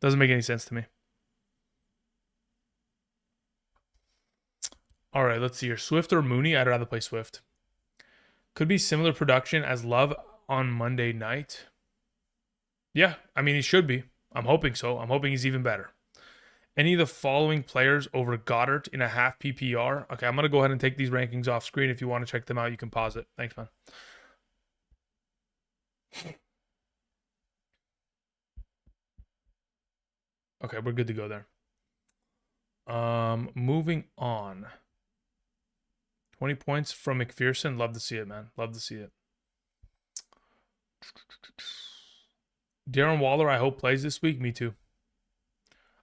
Doesn't make any sense to me. All right, let's see here. Swift or Mooney? I'd rather play Swift. Could be similar production as Love on Monday night. Yeah, I mean, he should be. I'm hoping so. I'm hoping he's even better. Any of the following players over Goddard in a half PPR? Okay, I'm going to go ahead and take these rankings off screen. If you want to check them out, you can pause it. Thanks, man. Okay, we're good to go there. Moving on. 20 points from McPherson. Love to see it, man. Love to see it. Darren Waller, I hope plays this week. Me too.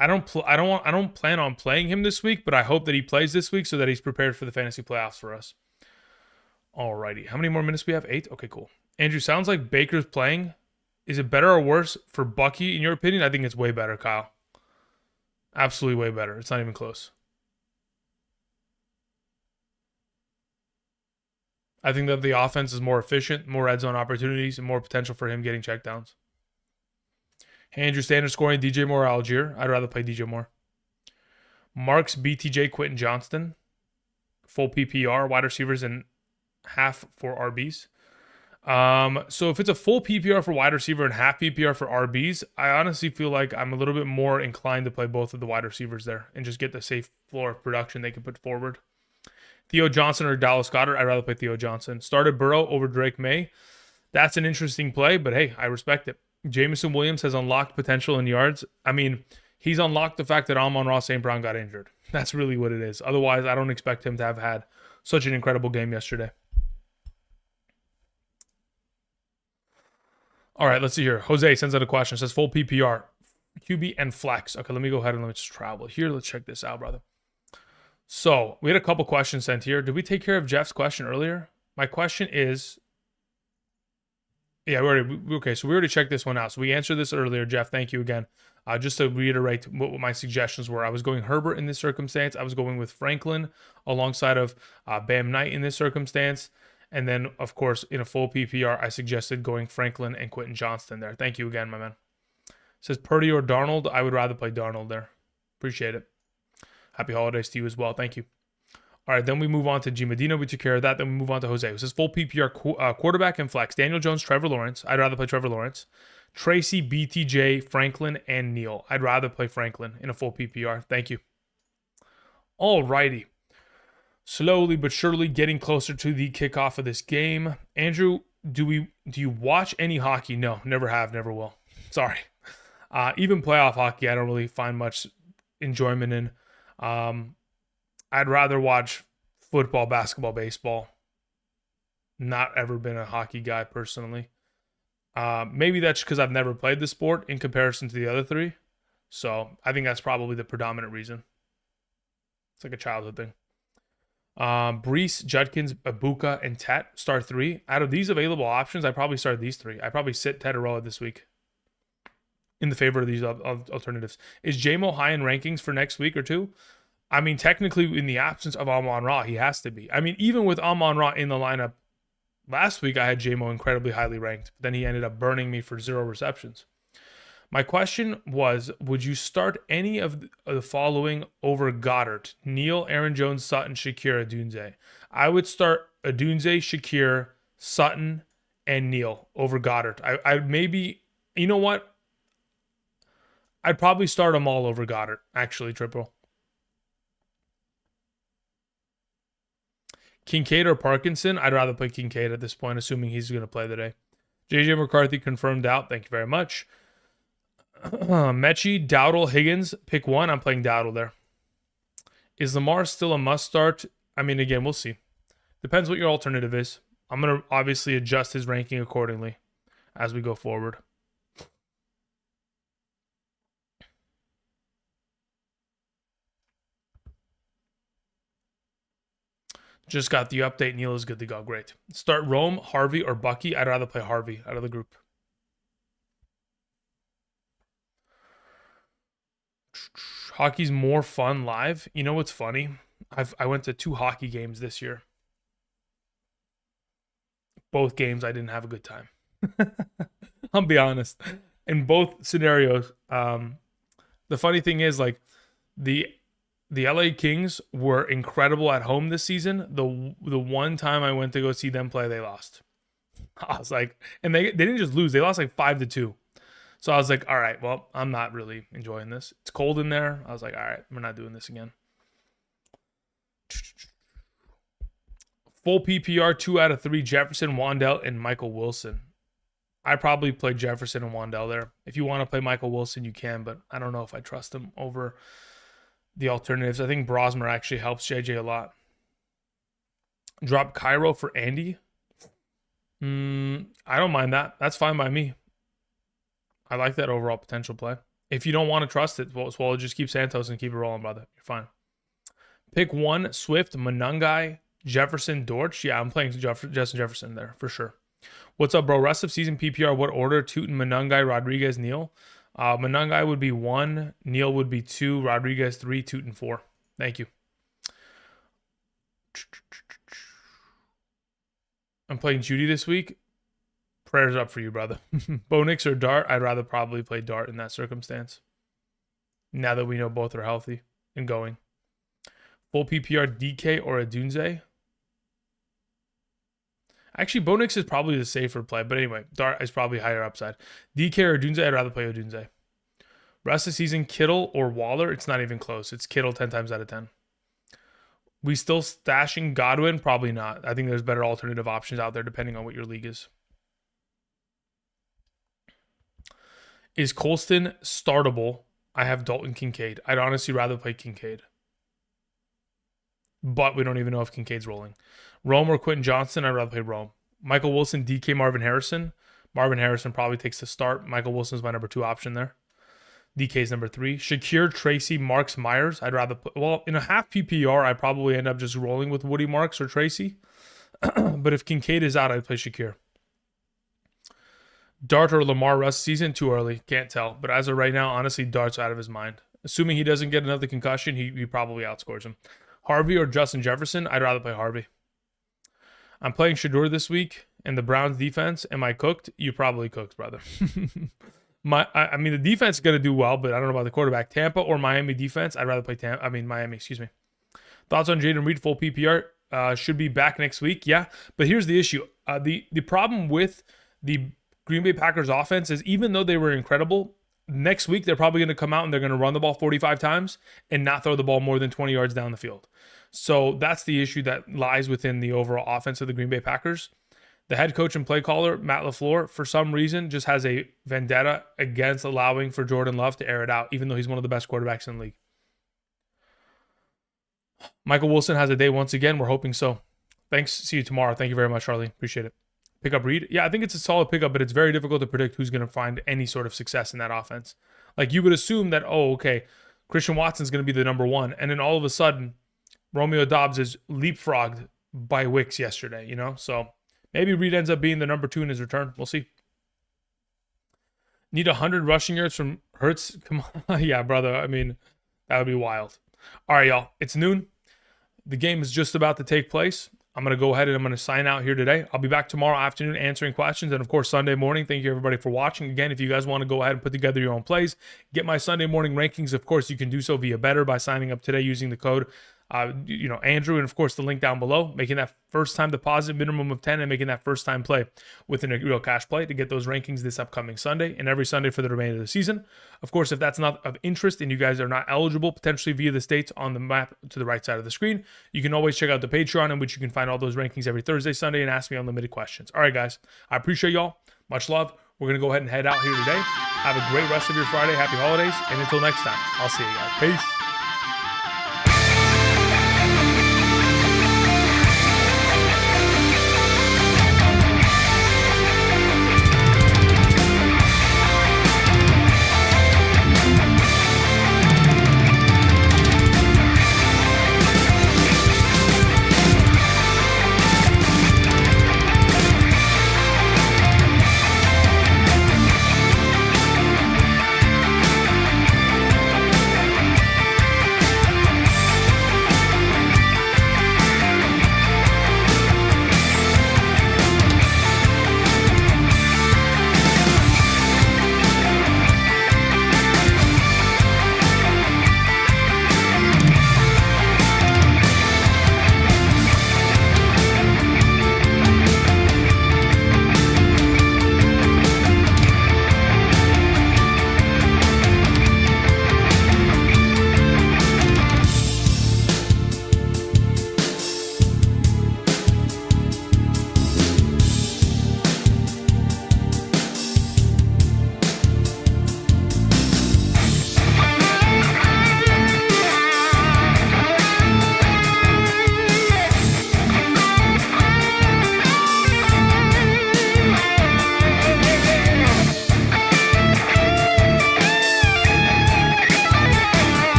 I don't plan on playing him this week, but I hope that he plays this week so that he's prepared for the fantasy playoffs for us. Alrighty. How many more minutes we have? 8? Okay, cool. Andrew, sounds like Baker's playing. Is it better or worse for Bucky, in your opinion? I think it's way better, Kyle. Absolutely way better. It's not even close. I think that the offense is more efficient, more red zone opportunities, and more potential for him getting checkdowns. Hey, Andrew, standard scoring, DJ Moore, Algier. I'd rather play DJ Moore. Marks, BTJ, Quentin Johnston. Full PPR, wide receivers, and half for RBs. So if it's a full PPR for wide receiver and half PPR for RBs, I honestly feel like I'm a little bit more inclined to play both of the wide receivers there and just get the safe floor of production they can put forward. Theo Johnson or Dallas Goedert, I'd rather play Theo Johnson. Started Burrow over Drake May. That's an interesting play, but hey, I respect it. Jameson Williams has unlocked potential in yards. I mean, he's unlocked the fact that Amon-Ra St. Brown got injured. That's really what it is. Otherwise, I don't expect him to have had such an incredible game yesterday. All right, let's see here. Jose sends out a question. It says full PPR, QB, and flex. Okay, let me go ahead and let me just travel here. Let's check this out, brother. So we had a couple questions sent here. Did we take care of Jeff's question earlier? My question is, yeah, so we already checked this one out. So we answered this earlier, Jeff. Thank you again. Just to reiterate what my suggestions were, I was going Herbert in this circumstance. I was going with Franklin alongside of Bam Knight in this circumstance. And then, of course, in a full PPR, I suggested going Franklin and Quentin Johnston there. Thank you again, my man. It says Purdy or Darnold. I would rather play Darnold there. Appreciate it. Happy holidays to you as well. Thank you. All right, then we move on to G. Medina. We took care of that. Then we move on to Jose. It says full PPR quarterback and flex. Daniel Jones, Trevor Lawrence. I'd rather play Trevor Lawrence. Tracy, BTJ, Franklin, and Neal. I'd rather play Franklin in a full PPR. Thank you. All righty. Slowly but surely getting closer to the kickoff of this game. Andrew, do you watch any hockey? No, never have, never will. Sorry. Even playoff hockey, I don't really find much enjoyment in. I'd rather watch football, basketball, baseball. Not ever been a hockey guy personally. Maybe that's because I've never played the sport in comparison to the other three. So I think that's probably the predominant reason. It's like a childhood thing. Brees, Judkins, Ibuka, and Tet start 3. Out of these available options, I probably start these 3. I probably sit Tetaroa this week in the favor of these alternatives. Is JMO high in rankings for next week or 2? I mean, technically, in the absence of Amon-Ra, he has to be. I mean, even with Amon-Ra in the lineup last week, I had JMO incredibly highly ranked. But then he ended up burning me for 0 receptions. My question was, would you start any of the following over Goddard? Neal, Aaron Jones, Sutton, Shakir, Adunze. I would start Adunze, Shakir, Sutton, and Neal over Goddard. I maybe, you know what? I'd probably start them all over Goddard, actually, Triple. Kincaid or Parkinson? I'd rather play Kincaid at this point, assuming he's going to play today. JJ McCarthy confirmed out. Thank you very much. Mechie, Dowdle, Higgins, pick one. I'm playing Dowdle there. Is Lamar still a must start? I mean, again, we'll see. Depends what your alternative is. I'm going to obviously adjust his ranking accordingly as we go forward. Just got the update. Neil is good to go. Great. Start Rome, Harvey, or Bucky. I'd rather play Harvey out of the group. Hockey's more fun live. You know what's funny? I went to 2 hockey games this year. Both games, I didn't have a good time. I'll be honest. In both scenarios, the funny thing is, like, the LA Kings were incredible at home this season. The one time I went to go see them play, they lost. I was like, and they didn't just lose, they lost like 5-2. So I was like, all right, well, I'm not really enjoying this. It's cold in there. I was like, all right, we're not doing this again. Full PPR, 2 out of 3, Jefferson, Wandell, and Michael Wilson. I probably play Jefferson and Wandell there. If you want to play Michael Wilson, you can, but I don't know if I trust him over the alternatives. I think Brosmer actually helps JJ a lot. Drop Cairo for Andy. I don't mind that. That's fine by me. I like that overall potential play. If you don't want to trust it, well, just keep Santos and keep it rolling, brother. You're fine. Pick 1, Swift, Monangai, Jefferson, Dortch. Yeah, I'm playing Justin Jefferson there for sure. What's up, bro? Rest of season PPR, what order? Tootin, Monangai, Rodriguez, Neal. Monangai would be 1, Neal would be 2, Rodriguez 3, Tootin 4. Thank you. I'm playing Judy this week. Prayers up for you, brother. Bo Nix or Dart? I'd rather probably play Dart in that circumstance. Now that we know both are healthy and going. Full PPR, DK or Adunze? Actually, Bo Nix is probably the safer play. But anyway, Dart is probably higher upside. DK or Adunze? I'd rather play Adunze. Rest of the season, Kittle or Waller? It's not even close. It's Kittle 10 times out of 10. We still stashing Godwin? Probably not. I think there's better alternative options out there depending on what your league is. Is Colston startable? I have Dalton Kincaid. I'd honestly rather play Kincaid. But we don't even know if Kincaid's rolling. Rome or Quentin Johnston? I'd rather play Rome. Michael Wilson, DK, Marvin Harrison. Marvin Harrison probably takes the start. Michael Wilson's my number 2 option there. DK's number 3. Shakir, Tracy, Marks, Myers. I'd rather put, well, in a half PPR, I'd probably end up just rolling with Woody, Marks, or Tracy. But if Kincaid is out, I'd play Shakir. Dart or Lamar rest season? Too early. Can't tell. But as of right now, honestly, Dart's out of his mind. Assuming he doesn't get another concussion, he probably outscores him. Harvey or Justin Jefferson? I'd rather play Harvey. I'm playing Shador this week and the Browns defense. Am I cooked? You probably cooked, brother. I mean, the defense is going to do well, but I don't know about the quarterback. Tampa or Miami defense? I'd rather play Miami, excuse me. Thoughts on Jaden Reed, full PPR? Should be back next week. Yeah, but here's the issue. The problem with the Green Bay Packers offense is even though they were incredible, next week they're probably going to come out and they're going to run the ball 45 times and not throw the ball more than 20 yards down the field. So that's the issue that lies within the overall offense of the Green Bay Packers. The head coach and play caller, Matt LaFleur, for some reason just has a vendetta against allowing for Jordan Love to air it out, even though he's one of the best quarterbacks in the league. Michael Wilson has a day once again. We're hoping so. Thanks. See you tomorrow. Thank you very much, Charlie. Appreciate it. Pick up Reed. Yeah, I think it's a solid pickup, but it's very difficult to predict who's going to find any sort of success in that offense. Like, you would assume that, oh, okay, Christian Watson's going to be the number 1. And then all of a sudden, Romeo Doubs is leapfrogged by Wicks yesterday, you know? So maybe Reed ends up being the number 2 in his return. We'll see. Need 100 rushing yards from Hurts? Come on. Yeah, brother. I mean, that would be wild. All right, y'all. It's noon. The game is just about to take place. I'm going to go ahead and I'm going to sign out here today. I'll be back tomorrow afternoon answering questions. And, of course, Sunday morning. Thank you, everybody, for watching. Again, if you guys want to go ahead and put together your own plays, get my Sunday morning rankings. Of course, you can do so via Betr by signing up today using the code Andrew, and of course the link down below, making that first time deposit minimum of 10 and making that first time play within a real cash play to get those rankings this upcoming Sunday and every Sunday for the remainder of the season. Of course, if that's not of interest and you guys are not eligible potentially via the states on the map to the right side of the screen, you can always check out the Patreon in which you can find all those rankings every Thursday, Sunday, and ask me unlimited questions. All right, guys, I appreciate y'all. Much love. We're going to go ahead and head out here today. Have a great rest of your Friday. Happy holidays. And until next time, I'll see you guys. Peace.